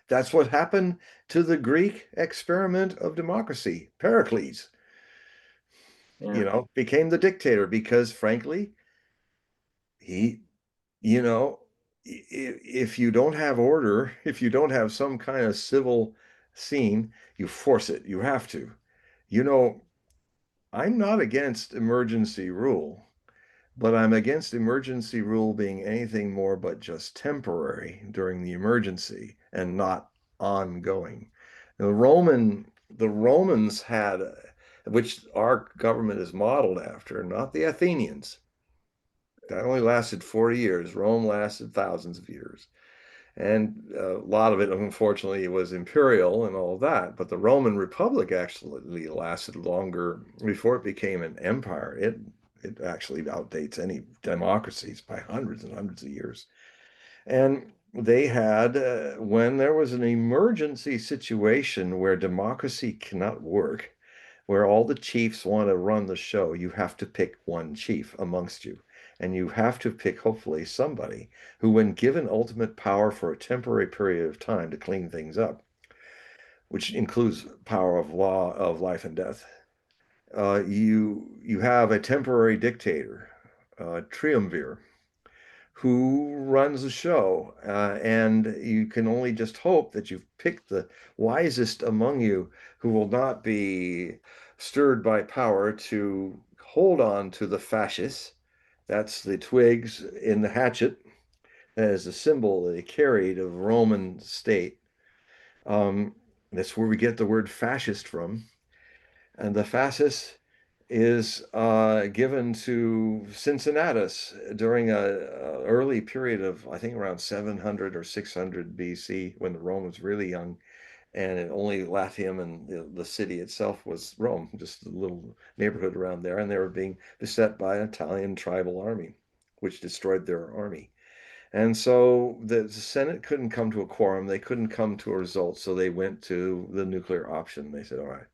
That's what happened to the Greek experiment of democracy. Pericles, Yeah. became the dictator because, frankly, he, you know, if you don't have order, if you don't have some kind of civil scene, you force it. You have to. You know, I'm not against emergency rule, but I'm against emergency rule being anything more but just temporary during the emergency and not ongoing. The Romans had, which our government is modeled after, not the Athenians. That only lasted 40 years. Rome lasted thousands of years. And a lot of it, unfortunately, was imperial and all that. But the Roman Republic actually lasted longer before it became an empire. It actually outdates any democracies by hundreds and hundreds of years. And they had, when there was an emergency situation where democracy cannot work, where all the chiefs want to run the show, you have to pick one chief amongst you. And you have to pick, hopefully, somebody who, when given ultimate power for a temporary period of time to clean things up, which includes power of law of life and death, you have a temporary dictator, triumvir, who runs the show. And you can only just hope that you've picked the wisest among you who will not be stirred by power to hold on to the fascists. That's the twigs in the hatchet. That is the symbol they carried of Roman state. Um, that's where we get the word fascist from. And the fascist is given to Cincinnatus during a early period of, I think, around 700 or 600 BC, when Rome was really young, and it only Latium and the city itself was Rome, just a little neighborhood around there, and they were being beset by an Italian tribal army, which destroyed their army. And so the Senate couldn't come to a quorum, they couldn't come to a result, so they went to the nuclear option. They said, all right,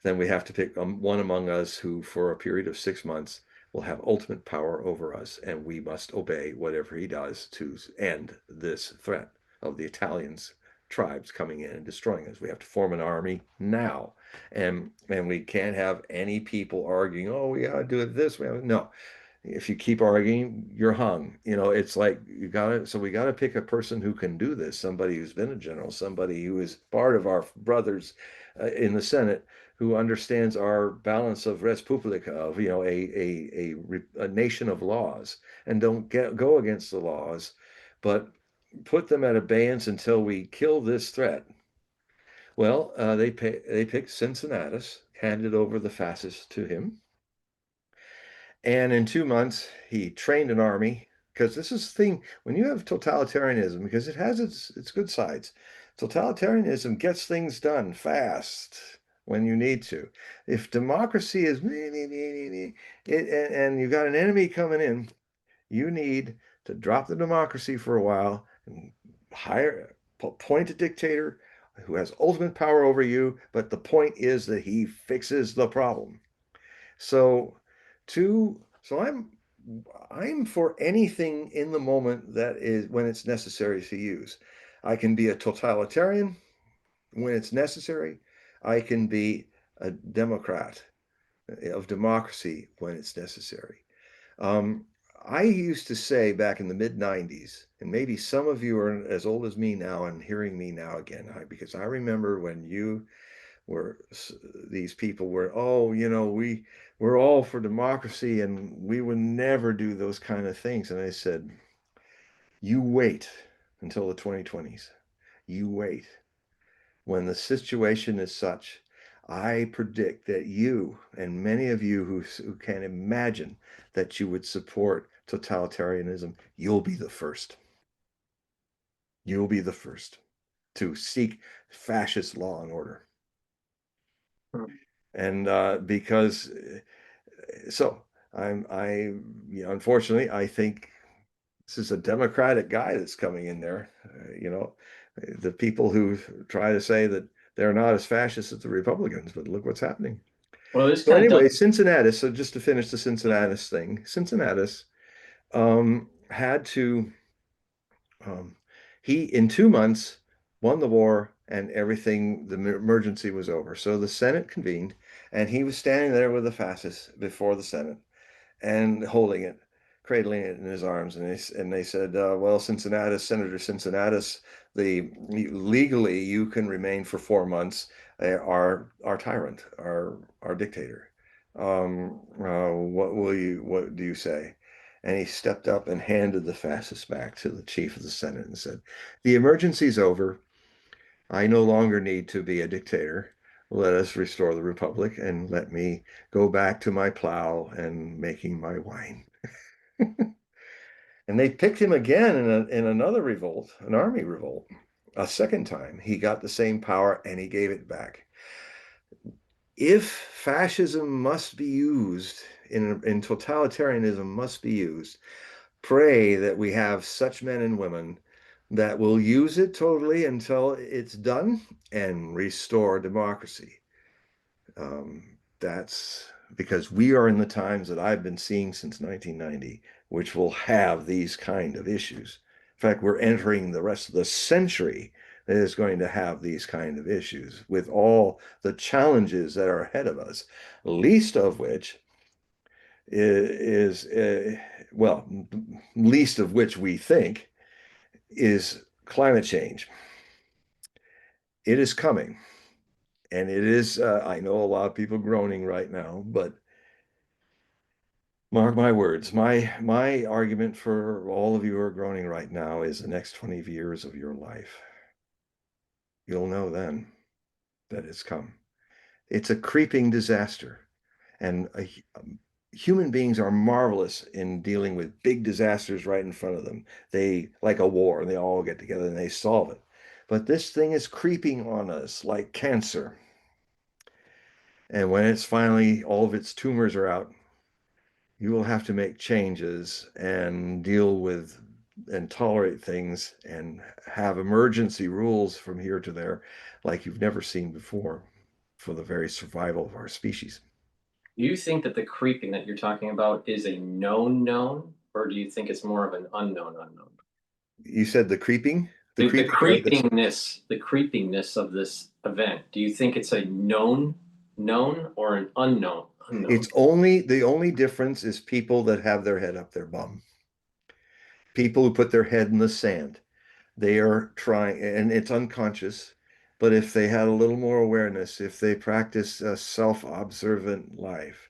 then we have to pick one among us who, for a period of 6 months, will have ultimate power over us, and we must obey whatever he does to end this threat of the Italians tribes coming in and destroying us. We have to form an army now, and we can't have any people arguing, oh, we gotta do it this way. No, if you keep arguing, you're hung. It's like we gotta pick a person who can do this, somebody who's been a general, somebody who is part of our brothers in the Senate, who understands our balance of res publica, of a nation of laws, and don't go against the laws, but put them at abeyance until we kill this threat. Well, they picked Cincinnatus, handed over the fascists to him, and in 2 months, he trained an army. Because this is the thing, when you have totalitarianism, because it has its good sides, totalitarianism gets things done fast when you need to. If democracy is, and you got an enemy coming in, you need to drop the democracy for a while and appoint a dictator who has ultimate power over you. But the point is that he fixes the problem. So I'm for anything in the moment that is when it's necessary to use. I can be a totalitarian when it's necessary. I can be a Democrat of democracy when it's necessary. Um, I used to say back in the mid 90s, and maybe some of you are as old as me now and hearing me now again, because I remember when where these people were, oh, we're all for democracy and we would never do those kind of things. And I said, you wait until the 2020s. You wait. When the situation is such, I predict that you and many of you who can imagine that you would support totalitarianism, you'll be the first. You'll be the first to seek fascist law and order. And so I unfortunately, I think This is a Democratic guy that's coming in there. The people who try to say that they're not as fascist as the Republicans, but look what's happening. Well, this So kind of does. anyway, Cincinnati. So just to finish the Cincinnati thing, Cincinnati had to um, he in 2 months won the war and everything. The emergency was over. So the Senate convened, and he was standing there with the fascists before the Senate and holding it, cradling it in his arms. And they said, well, Cincinnatus, Senator Cincinnatus, legally you can remain for 4 months, our tyrant, our dictator. What do you say? And he stepped up and handed the fascist back to the chief of the Senate and said, the emergency's over. I no longer need to be a dictator. Let us restore the republic and let me go back to my plow and making my wine. And they picked him again in another revolt, an army revolt. A second time, he got the same power and he gave it back. If fascism must be used, in totalitarianism must be used, pray that we have such men and women that will use it totally until it's done and restore democracy. That's because we are in the times that I've been seeing since 1990, which will have these kind of issues. In fact, we're entering the rest of the century that is going to have these kind of issues with all the challenges that are ahead of us, least of which is well, least of which we think is climate change. It is coming. And it is, I know a lot of people groaning right now, but mark my words, my argument for all of you who are groaning right now is the next 20 years of your life. You'll know then that it's come. It's a creeping disaster. And human beings are marvelous in dealing with big disasters right in front of them. They, like a war, they all get together and they solve it. But this thing is creeping on us like cancer. And when it's finally, all of its tumors are out, you will have to make changes and deal with and tolerate things and have emergency rules from here to there like you've never seen before for the very survival of our species. Do you think that the creeping that you're talking about is a known, or do you think it's more of an unknown? You said the creeping, the The creeping, right? That's creepiness of this event. Do you think it's a known, or an unknown? it's only the only difference is people that have their head up their bum. People who put their head in the sand. They are trying, and it's unconscious, but if they had a little more awareness, if they practice a self-observant life,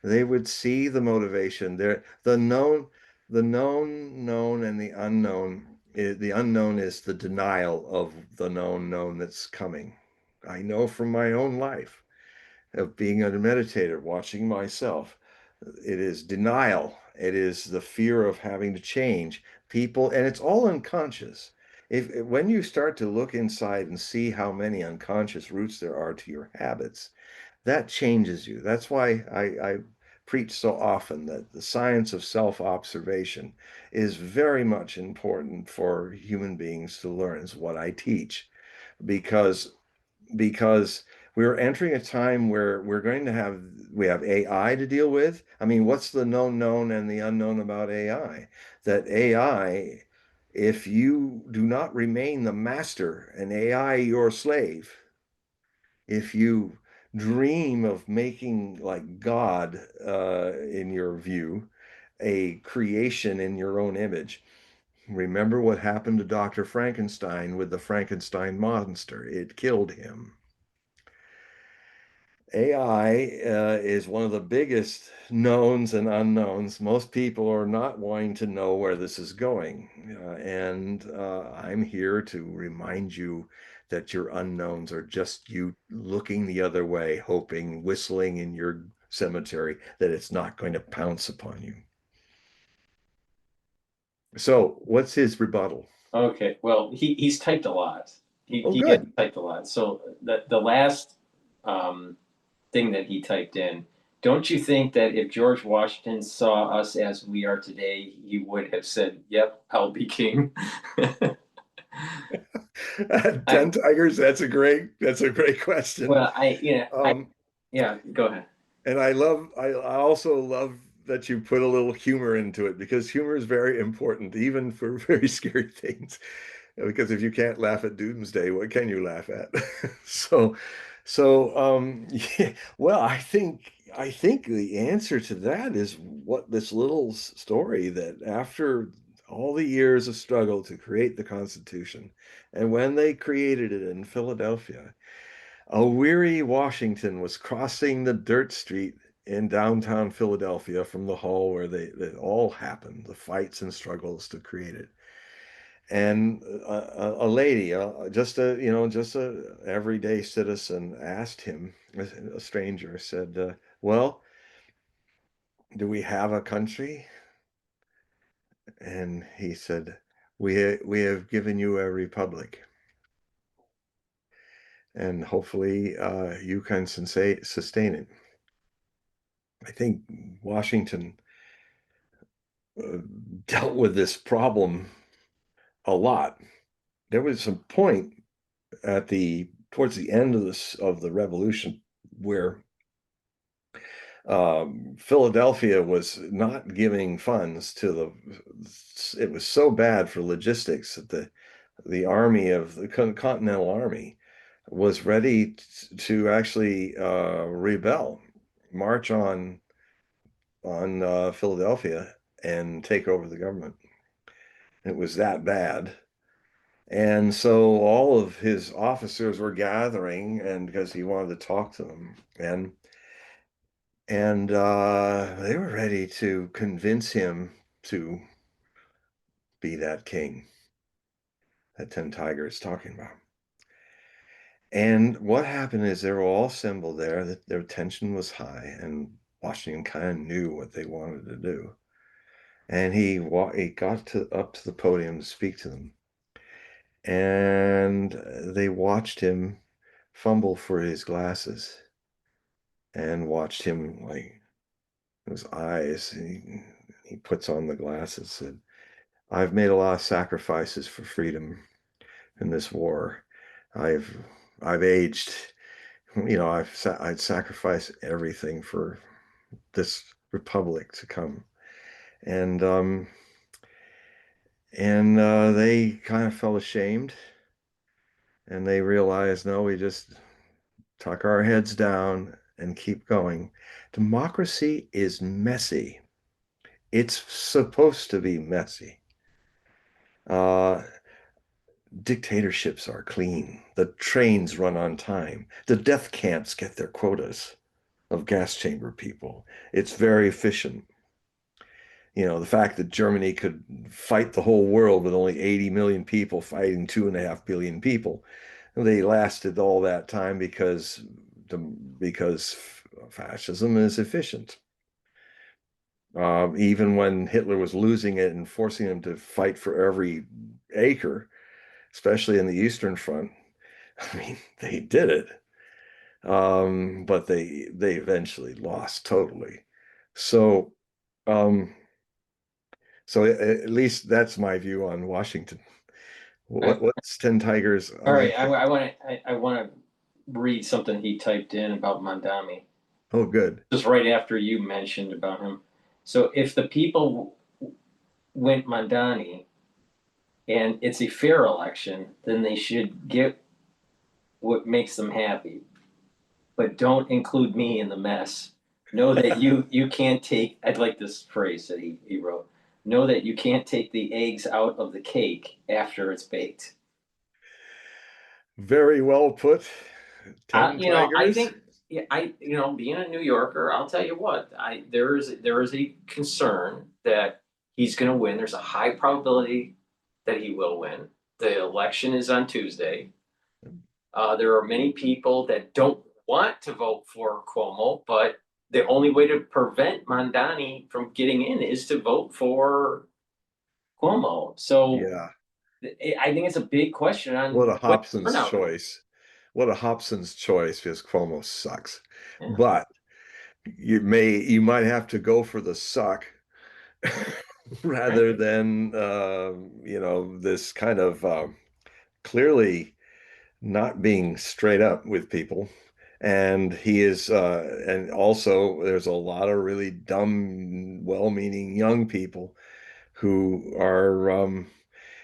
they would see the motivation there. The known, and the unknown. The unknown is the denial of the known that's coming. I know from my own life of being a meditator, watching myself, it is denial. It is the fear of having to change people, and it's all unconscious. If when you start to look inside and see how many unconscious roots there are to your habits, that changes you. That's why I preach so often that the science of self-observation is very much important for human beings to learn, is what I teach, because because we're entering a time where we have AI to deal with. I mean, what's the known and the unknown about AI? That AI, if you do not remain the master and AI your slave, if you dream of making like God, in your view, a creation in your own image. Remember what happened to Dr. Frankenstein with the Frankenstein monster. It killed him. AI is one of the biggest knowns and unknowns. Most people are not wanting to know where this is going. And I'm here to remind you that your unknowns are just you looking the other way, hoping, whistling in your cemetery that it's not going to pounce upon you. So, what's his rebuttal? Okay, well, he's typed a lot. Oh, He has good. typed a lot. So the last thing that he typed in, don't you think that if George Washington saw us as we are today, he would have said, "Yep, I'll be king"? 10 I, tigers, that's a great question. well, Um, yeah, go ahead. and I also love that you put a little humor into it, because humor is very important, even for very scary things. Because if you can't laugh at doomsday, what can you laugh at? So, yeah, well, I think the answer to that is what this little story, that after all the years of struggle to create the Constitution, and when they created it in Philadelphia, a weary Washington was crossing the dirt street in downtown Philadelphia from the hall where that all happened, the fights and struggles to create it. And a lady, just a everyday citizen, asked him, a stranger, said, "Well, do we have a country?" And he said, "We have given you a republic, and hopefully you can sustain it." I think Washington uh, dealt with this problem a lot. There was some point towards the end of the revolution where Philadelphia was not giving funds to it was so bad for logistics that the army of the Continental Army was ready to actually rebel, march on Philadelphia and take over the government. It was that bad. And so all of his officers were gathering, and because he wanted to talk to them, and they were ready to convince him to be that king that 10 Tiger is talking about. And what happened is they were all assembled there, that their tension was high, and Washington kind of knew what they wanted to do. And he got up to the podium to speak to them. And they watched him fumble for his glasses, and watched him, like, his eyes. He puts on the glasses, and I've made a lot of sacrifices for freedom in this war. I've I've aged. I'd sacrifice everything for this republic to come. And they kind of felt ashamed, and they realized, no, we just tuck our heads down and keep going. Democracy is messy. It's supposed to be messy. Uh, Dictatorships are clean. The trains run on time. The death camps get their quotas of gas chamber people. It's very efficient. The fact that Germany could fight the whole world with only 80 million people fighting 2.5 billion people, they lasted all that time because fascism is efficient. Even when Hitler was losing it and forcing them to fight for every acre, especially in the Eastern Front, I mean, they did it. But they eventually lost totally. So, um, at least that's my view on Washington. Uh, What's 10 Tigers all right, answer? I want to read something he typed in about Mamdani, Oh, good. just right after you mentioned about him. So if the people went Mamdani and it's a fair election, then they should get what makes them happy. But don't include me in the mess. Know that you can't take. I'd like this phrase that he wrote. Know that you can't take the eggs out of the cake after it's baked. Very well put. 10 I Tigers. think yeah, being a New Yorker, I'll tell you what, there is a concern that he's going to win. There's a high probability that he will win. The election is on Tuesday. There are many people that don't want to vote for Cuomo, but the only way to prevent Mamdani from getting in is to vote for Cuomo. So Yeah. I think it's a big question What on a what Hobson's turnout. choice. What a Hobson's choice, because Cuomo sucks. Yeah. But you might have to go for the suck Right. rather than this kind of clearly not being straight up with people. And he is, and also there's a lot of really dumb, well-meaning young people who are,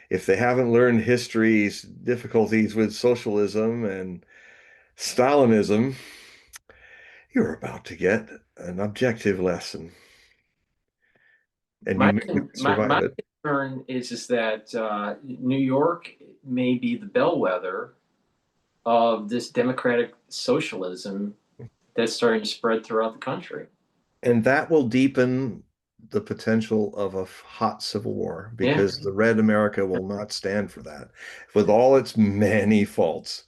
if they haven't learned history's difficulties with socialism and Stalinism, you're about to get an objective lesson, and you My may con- my survive my it. concern is that New York may be the bellwether of this democratic socialism that's starting to spread throughout the country. And that will deepen the potential of a hot civil war Yeah. because the Red America will not stand for that, with all its many faults.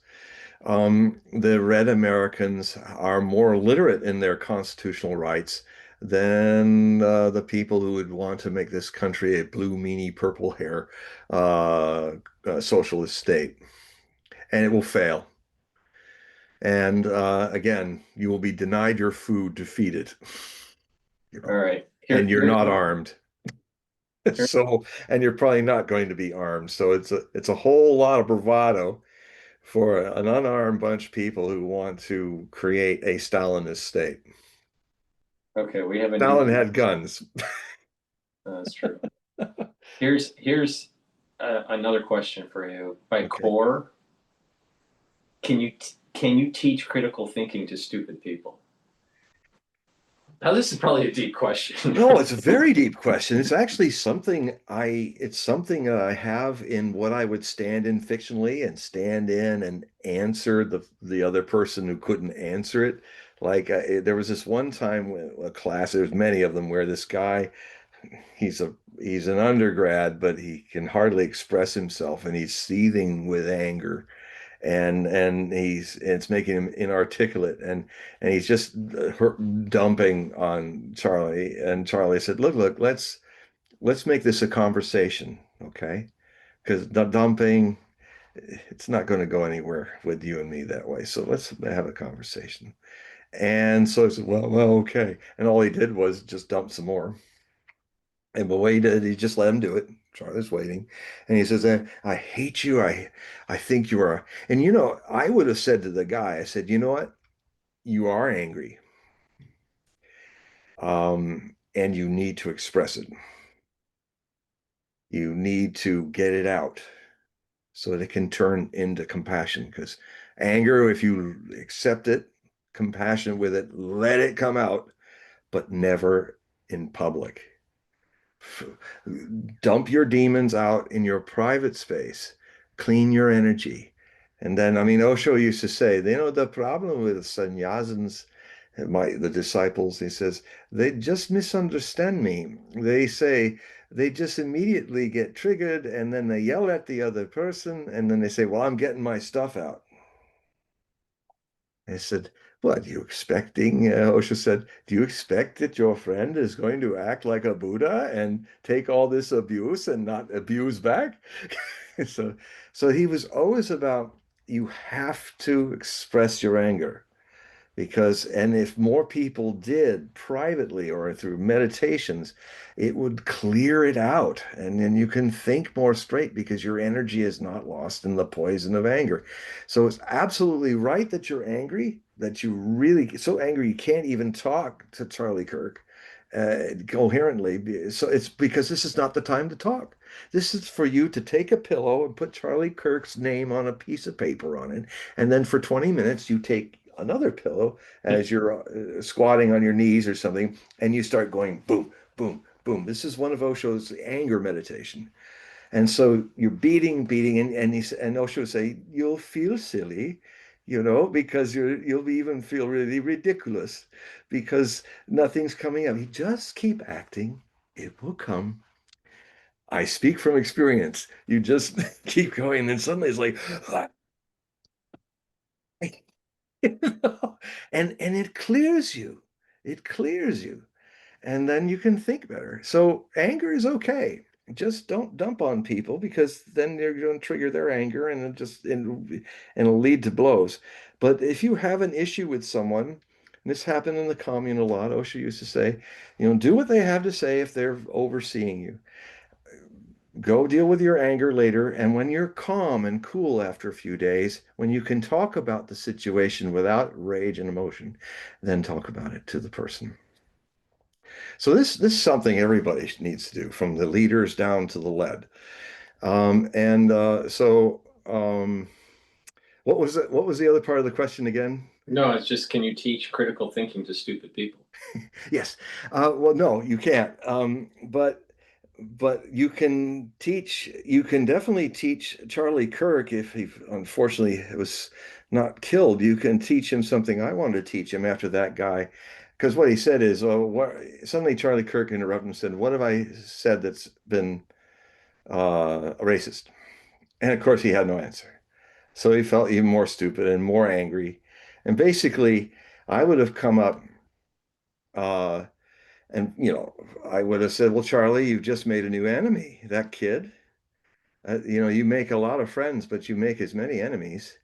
The Red Americans are more literate in their constitutional rights than the people who would want to make this country a blue, meanie, purple hair socialist state. And it will fail. And again, you will be denied your food to feed it, you All know, right. and you're Here's not armed. here, So, and you're probably not going to be armed. So it's a whole lot of bravado for an unarmed bunch of people who want to create a Stalinist state. okay. We have a new. Stalin had guns. That's true. Here's another question for you. By Okay. core, can you teach critical thinking to stupid people? Now, this is probably a deep question. No, it's a very deep question. It's actually it's something that I have in what I would stand in fictionally and stand in and answer the other person who couldn't answer it. Like there was this one time when a class, there's many of them, where this guy, he's an undergrad, but he can hardly express himself and he's seething with anger and it's making him inarticulate and he's just dumping on Charlie. And Charlie said, look, let's make this a conversation, okay? Because the dumping, it's not going to go anywhere with you and me that way, so let's have a conversation. And so I said, well, okay. And all he did was just dump some more. And but what he did, he just let him do it. Charlie's waiting. And he says, I hate you. I think you are. And I would have said to the guy, I said, you know what? You are angry. And you need to express it. You need to get it out so that it can turn into compassion. Because anger, if you accept it, compassionate with it, let it come out, but never in public. Dump your demons out in your private space, clean your energy. And then, I mean, Osho used to say, the problem with sannyasins, the disciples, he says, they just misunderstand me. They say, they just immediately get triggered and then they yell at the other person and then they say, well, I'm getting my stuff out. I said, what, you expecting, Osho said, do you expect that your friend is going to act like a Buddha and take all this abuse and not abuse back? So, so he was always about, you have to express your anger and if more people did privately or through meditations, it would clear it out. And then you can think more straight because your energy is not lost in the poison of anger. So it's absolutely right that you're angry, that you really so angry you can't even talk to Charlie Kirk coherently. So it's because this is not the time to talk. This is for you to take a pillow and put Charlie Kirk's name on a piece of paper on it. And then for 20 minutes, you take another pillow as you're squatting on your knees or something, and you start going boom, boom, boom. This is one of Osho's anger meditation. And so you're beating, and Osho say, you'll feel silly, because you'll even feel really ridiculous because nothing's coming up. You just keep acting, it will come. I speak from experience. You just keep going, and suddenly it's like, and it clears you. It clears you. And then you can think better. So anger is okay. Just don't dump on people because then you're going to trigger their anger and it'll lead to blows. But if you have an issue with someone, And this happened in the commune a lot. Osho used to say, do what they have to say if they're overseeing you. Go deal with your anger later. And when you're calm and cool after a few days, when you can talk about the situation without rage and emotion, then talk about it to the person. So this is something everybody needs to do, from the leaders down to the led. And so what was it? What was the other part of the question again? No, it's just, can you teach critical thinking to stupid people? Yes. Well, no, you can't. But you can teach. You can definitely teach Charlie Kirk, if he unfortunately was not killed. You can teach him something I wanted to teach him after that guy, because what he said is, "Oh, what?" Suddenly Charlie Kirk interrupted and said, "What have I said that's been racist?" And of course, he had no answer. So he felt even more stupid and more angry. And basically, I would have come up. Uh, And, I would have said, well, Charlie, you've just made a new enemy, that kid. You make a lot of friends, but you make as many enemies.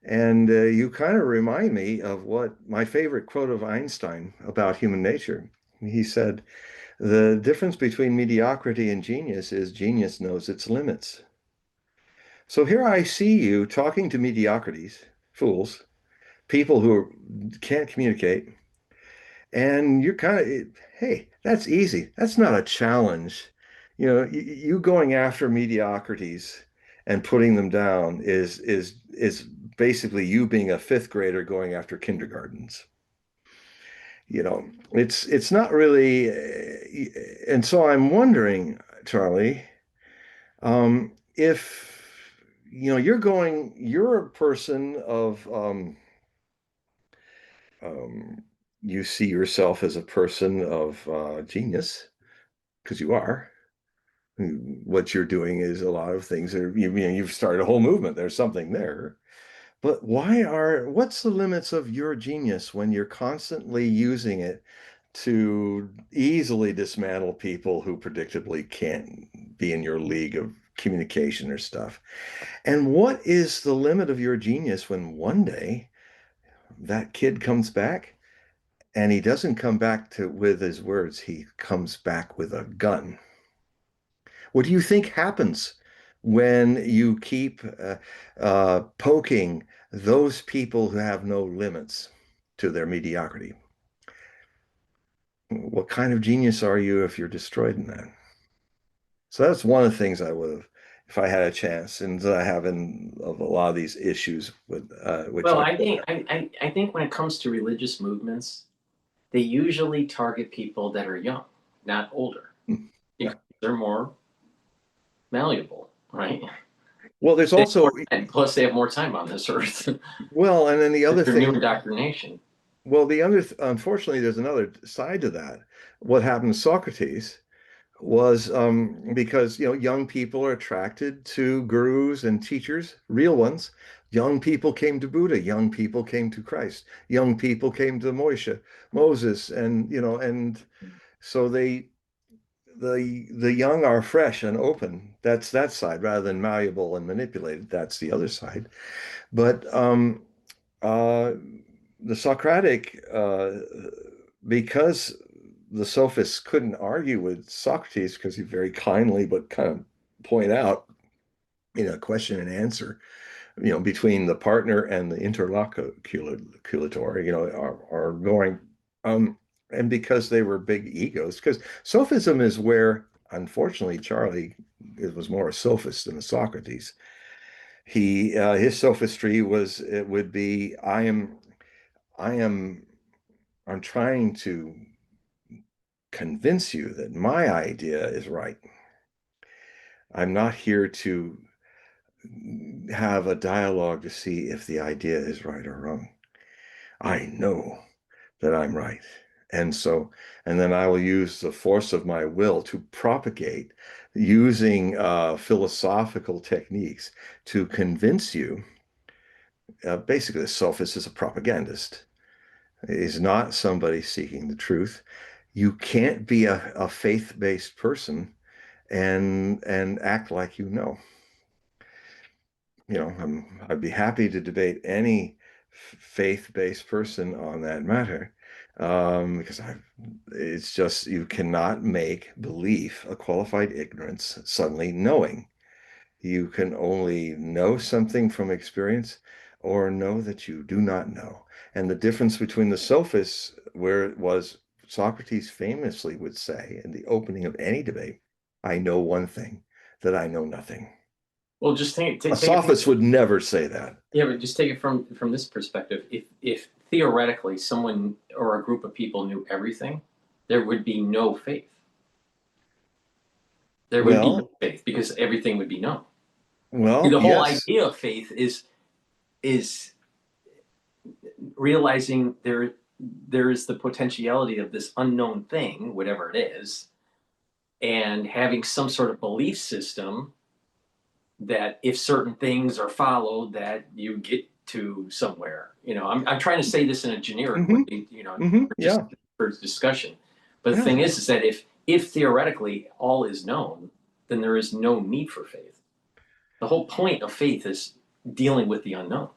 And you kind of remind me of what my favorite quote of Einstein about human nature. He said, the difference between mediocrity and genius is genius knows its limits. So here I see you talking to mediocrities, fools, people who can't communicate. And you're kind of, hey, that's easy. That's not a challenge. You going after mediocrities and putting them down is basically you being a fifth grader going after kindergartens. It's not really, and so I'm wondering, Charlie, if you're a person of um, you see yourself as a person of genius, because you are. What you're doing is a lot of things that you've started a whole movement. There's something there. But what's the limits of your genius when you're constantly using it to easily dismantle people who predictably can't be in your league of communication or stuff? And what is the limit of your genius when one day that kid comes back, and he doesn't come back with his words, he comes back with a gun? What do you think happens when you keep poking those people who have no limits to their mediocrity? What kind of genius are you if you're destroyed in that? So that's one of the things I would have, if I had a chance, and I have in of a lot of these issues with which Well, I. I think when it comes to religious movements, they usually target people that are young, not older, Yeah. because they're more malleable, right? Well, there's They have also, more time, plus they have more time on this earth. well, and then the other They're new thing. indoctrination. Well, unfortunately, there's another side to that. What happened to Socrates was because young people are attracted to gurus and teachers, real ones. Young people came to Buddha, young people came to Christ, young people came to Moses, and so the young are fresh and open. That's that side, rather than malleable and manipulated. That's the other side. But uh, the Socratic, because the sophists couldn't argue with Socrates because he very kindly but kind of point out, question and answer, between the partner and the interlocutor, are going, and because they were big egos, because sophism is where, unfortunately, Charlie was more a sophist than a Socrates. His sophistry it would be, I am, I'm trying to convince you that my idea is right. I'm not here to have a dialogue to see if the idea is right or wrong. I know that I'm right. And then I will use the force of my will to propagate using philosophical techniques to convince you. Basically, the sophist is a propagandist. Is not somebody seeking the truth. You can't be a faith-based person and act like you know. I'd be happy to debate any faith-based person on that matter, because it's just you cannot make belief a qualified ignorance suddenly knowing. You can only know something from experience or know that you do not know. And the difference between the sophists, where it was Socrates famously would say in the opening of any debate, I know one thing, that I know nothing. Well, just A take it. sophist would never say that. Yeah, but just take it from this perspective. If theoretically someone or a group of people knew everything, there would be no faith. There would be no Well, faith because everything would be known. well, The whole yes. idea of faith is realizing there is the potentiality of this unknown thing, whatever it is, and having some sort of belief system that if certain things are followed, that you get to somewhere. I'm trying to say this in a generic way, Hmm. just Yeah. for discussion. But the Yeah. thing is that if theoretically all is known, then there is no need for faith. The whole point of faith is dealing with the unknown.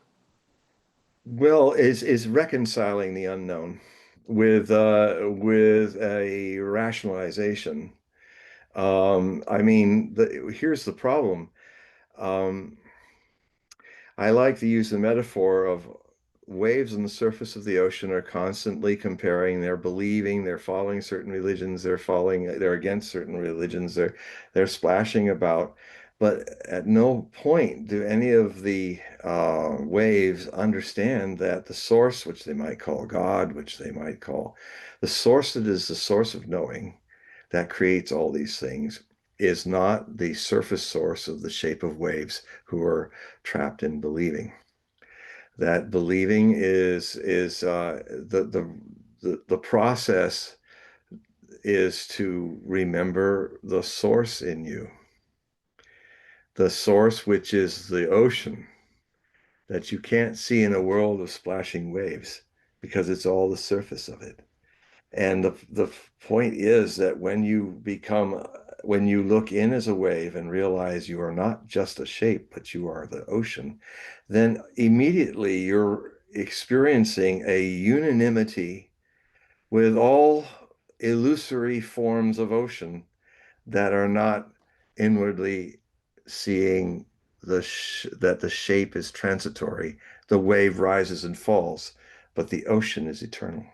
Well, is reconciling the unknown with a rationalization. I mean, here's the problem. Um, I like to use the metaphor of waves on the surface of the ocean are constantly comparing, they're believing, they're following certain religions, they're against certain religions, they're splashing about. But at no point do any of the waves understand that the source, which they might call God, which they might call the source that is the source of knowing that creates all these things, is not the surface source of the shape of waves who are trapped in believing. That believing is the process is to remember the source in you, the source which is the ocean that you can't see in a world of splashing waves because it's all the surface of it. And the point is that when you look in as a wave and realize you are not just a shape, but you are the ocean, then immediately you're experiencing a unanimity with all illusory forms of ocean that are not inwardly seeing that the shape is transitory, the wave rises and falls, but the ocean is eternal.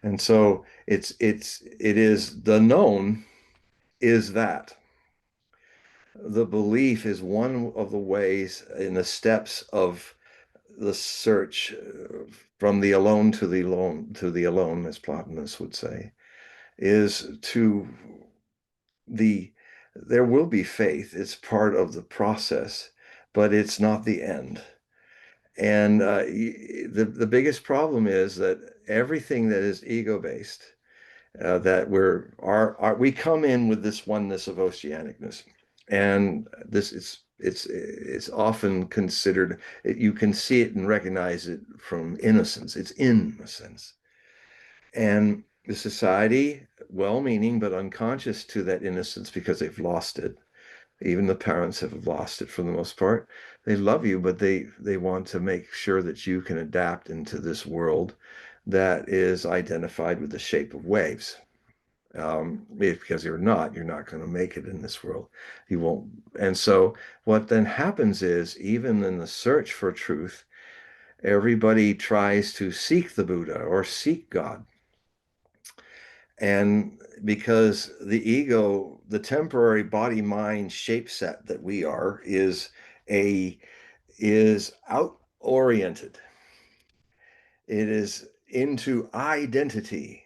And so it is the known is that. The belief is one of the ways in the steps of the search from the alone to the alone, as Plotinus would say, is to the there will be faith. It's part of the process, but it's not the end. And the biggest problem is that everything that is ego based, that we come in with this oneness of oceanicness, and this is it's often considered, you can see it and recognize it from innocence. It's innocence, and the society, well-meaning but unconscious to that innocence because they've lost it. Even the parents have lost it for the most part. They love you, but they want to make sure that you can adapt into this world that is identified with the shape of waves. Because you're not going to make it in this world. You won't. And so what then happens is, even in the search for truth, everybody tries to seek the Buddha or seek God. And because the ego, the temporary body mind shape set that we are, is out oriented. It is into identity.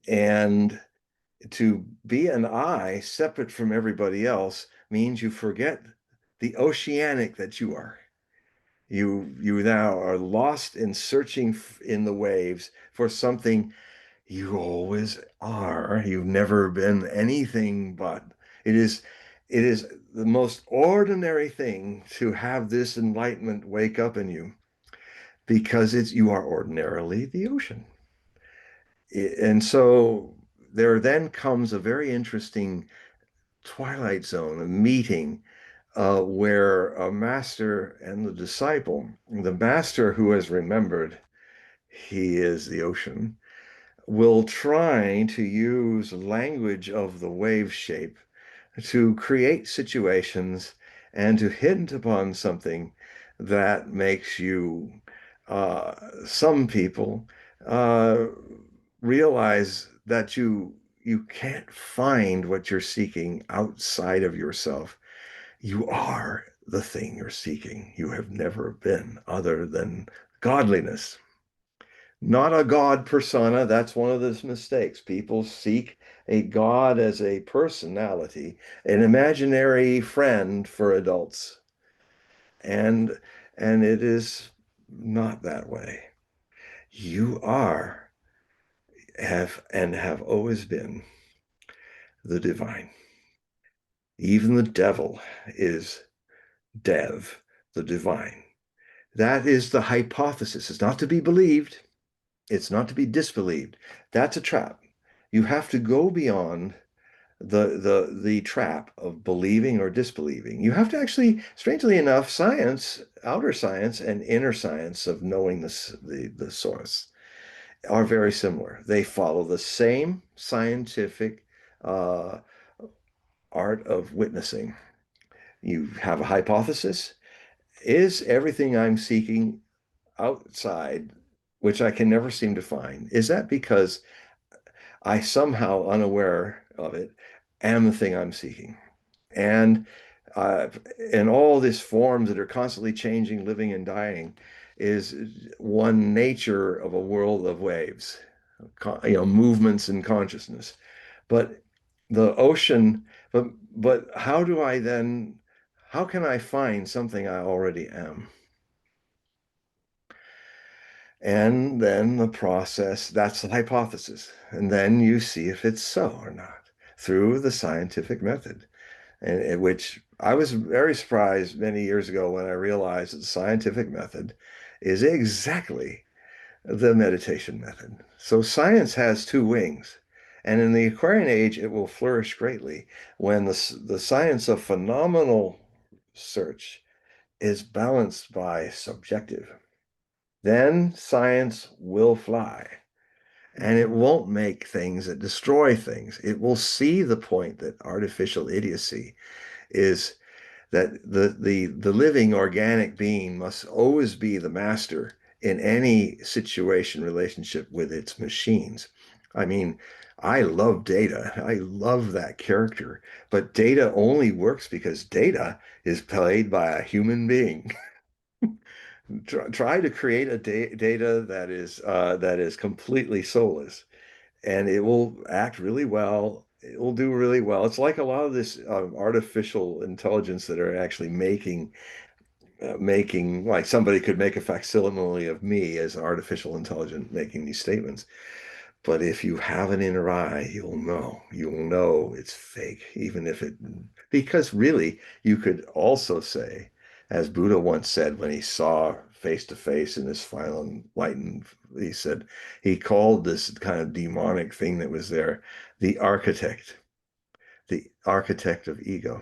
And to be an I separate from everybody else means you forget the oceanic that you are. You now are lost in searching in the waves for something you always are. You've never been anything but. It is it is the most ordinary thing to have this enlightenment wake up in you because it's you are ordinarily the ocean. And so there then comes a very interesting twilight zone, a meeting where a master and the master who has remembered he is the ocean, will try to use language of the wave shape to create situations and to hint upon something that makes you, uh, some people, uh, realize that you can't find what you're seeking outside of yourself. You are the thing you're seeking. You have never been other than godliness. Not a God persona. That's one of the mistakes. People seek a God as a personality, an imaginary friend for adults. And and it is not that way. You are, have always been the divine. Even the devil is Dev, the divine. That is the hypothesis. It's not to be believed. It's not to be disbelieved. That's a trap. You have to go beyond the trap of believing or disbelieving. You have to actually, strangely enough, science, outer science and inner science of knowing the source are very similar. They follow the same scientific uh, art of witnessing. You have a hypothesis. Is everything I'm seeking outside, which I can never seem to find, is that because I somehow, unaware of it, am the thing I'm seeking? And uh, and all these forms that are constantly changing, living and dying, is one nature of a world of waves, movements in consciousness. But the ocean, but how do I then, how can I find something I already am? And then the process, that's the hypothesis. And then you see if it's so or not through the scientific method. And which I was very surprised many years ago when I realized that the scientific method is exactly the meditation method. So science has two wings. And in the Aquarian age, it will flourish greatly when the science of phenomenal search is balanced by subjective. Then science will fly. And it won't make things that destroy things. It will see the point that artificial idiocy is, that the living organic being must always be the master in any situation relationship with its machines. I mean, I love Data. I love that character, but Data only works because Data is played by a human being. Try to create a Data that is completely soulless, and it will act really well. It will do really well. It's like a lot of this artificial intelligence that are actually making, like somebody could make a facsimile of me as an artificial intelligence making these statements. But if you have an inner eye, you'll know it's fake, even if it, because really you could also say, as Buddha once said when he saw face to face in this final enlightened, he said, he called this kind of demonic thing that was there, the architect of ego.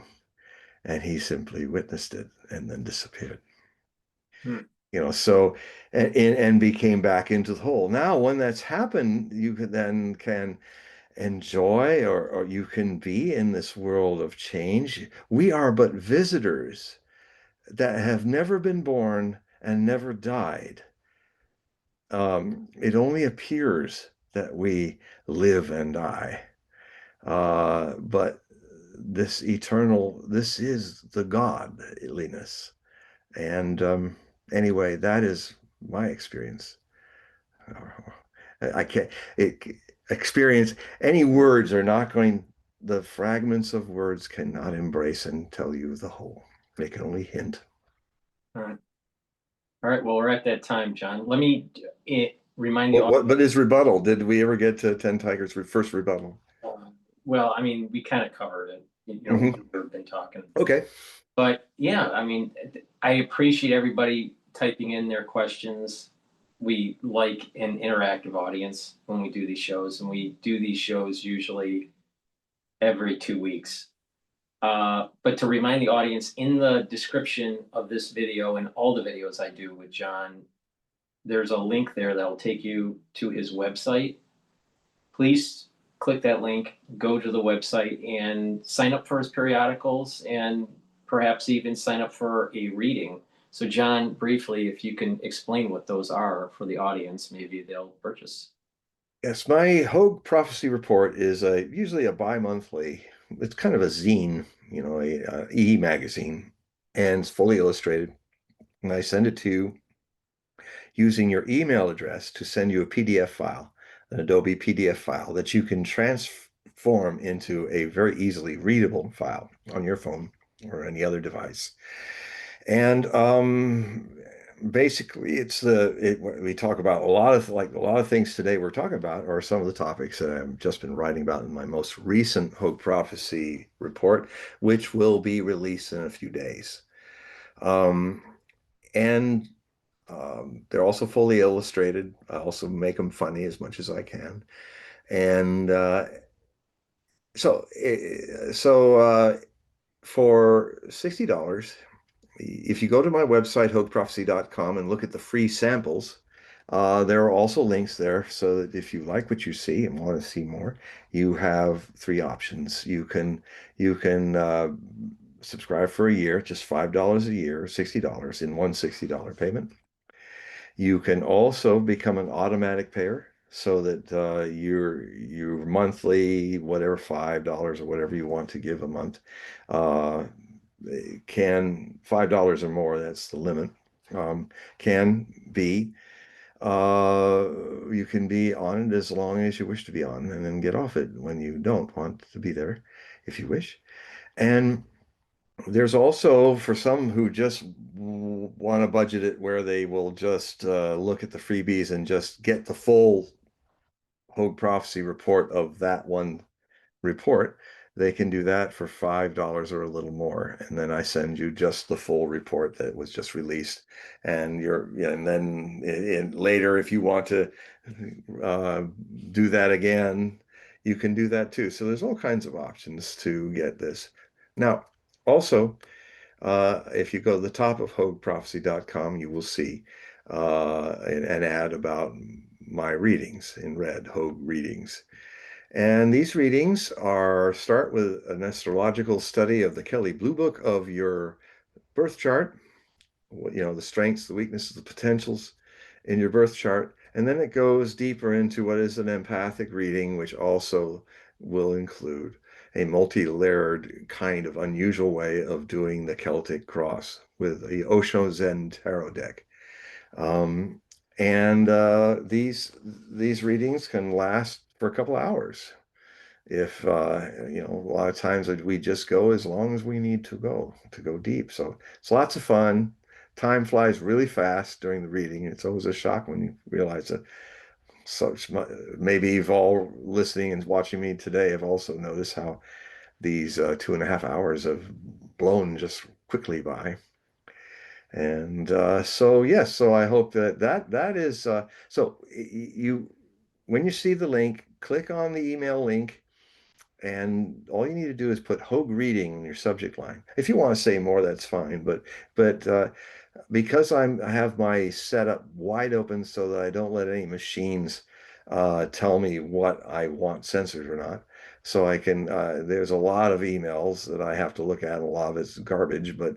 And he simply witnessed it and then disappeared. Hmm. So and became back into the whole. Now, when that's happened, you can enjoy, or you can be in this world of change. We are but visitors that have never been born and never died. It only appears that we live and die. But this is the godliness. And anyway, that is my experience. I can't it, experience, any words are not going, the fragments of words cannot embrace and tell you the whole. They can only hint. All right. All right. Well, we're at that time, John. Let me remind you all. But is rebuttal? Did we ever get to 10 Tigers' first rebuttal? Well, I mean, we kind of covered it. We've been talking. Okay. But yeah, I mean, I appreciate everybody typing in their questions. We like an interactive audience when we do these shows, and we do these shows usually every 2 weeks. But to remind the audience, in the description of this video and all the videos I do with John, there's a link there that will take you to his website. Please click that link, go to the website, and sign up for his periodicals, and perhaps even sign up for a reading. So, John, briefly, if you can explain what those are for the audience, maybe they'll purchase. Yes, my Hogue Prophecy Report is usually a bi-monthly. It's kind of a zine, a e-magazine, and it's fully illustrated. And I send it to you using your email address to send you a PDF file, an Adobe PDF file that you can transform into a very easily readable file on your phone or any other device. And basically we talk about a lot of things today we're talking about are some of the topics that I've just been writing about in my most recent Hogue Prophecy report, which will be released in a few days. And they're also fully illustrated. I also make them funny as much as I can. And for $60, if you go to my website, hogueprophecy.com, and look at the free samples, there are also links there so that if you like what you see and want to see more, you have three options. You can subscribe for a year, just $5 a year, $60 in one $60 payment. You can also become an automatic payer so that your monthly, whatever, $5 or whatever you want to give a month, uh, can $5 or more, that's the limit, can be you can be on it as long as you wish to be on and then get off it when you don't want to be there if you wish. And there's also, for some who just want to budget it where they will just look at the freebies and just get the full Hogue Prophecy report of that one report, they can do that for $5 or a little more. And then I send you just the full report that was just released. And then later, if you want to uh, do that again, you can do that too. So there's all kinds of options to get this. Now, also, if you go to the top of hogueprophecy.com, you will see an ad about my readings in red, Hogue readings. And these readings start with an astrological study of the Kelly Blue Book of your birth chart, the strengths, the weaknesses, the potentials in your birth chart. And then it goes deeper into what is an empathic reading, which also will include a multi-layered kind of unusual way of doing the Celtic cross with the Osho Zen tarot deck. And these readings can last for a couple hours. If a lot of times we just go as long as we need to go deep. So it's lots of fun. Time flies really fast during the reading. It's always a shock when you realize that maybe you've all listening and watching me today have also noticed how these 2.5 hours have blown just quickly by. And so yes, so I hope that is so you when you see the link, click on the email link. And all you need to do is put Hogue reading in your subject line. If you want to say more, that's fine. But because I have my setup wide open so that I don't let any machines tell me what I want censored or not. So I can there's a lot of emails that I have to look at. A lot of it's garbage, but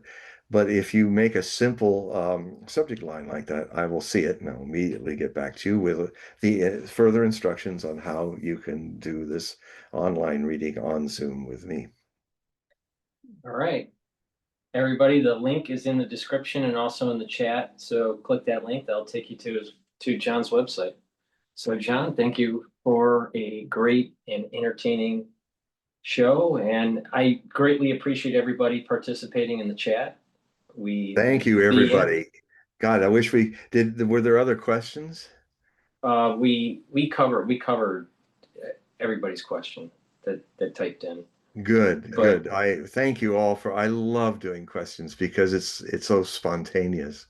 if you make a simple subject line like that, I will see it and I'll immediately get back to you with the further instructions on how you can do this online reading on Zoom with me. All right. Everybody, the link is in the description and also in the chat. So click that link. That'll take you to John's website. So John, thank you for a great and entertaining show. And I greatly appreciate everybody participating in the chat. Thank you, everybody. God, I wish we did. Were there other questions? We covered everybody's question that typed in. Good, But good. I thank you all I love doing questions because it's so spontaneous.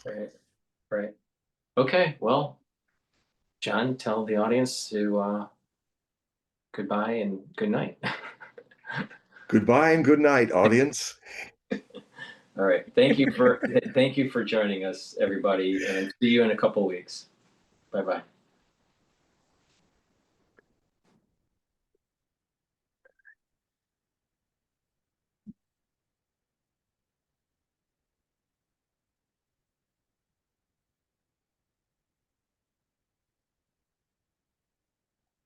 right, right. Okay, well, John, tell the audience to goodbye and good night. Goodbye and good night, audience. All right. Thank you for joining us, everybody, and see you in a couple weeks. Bye bye.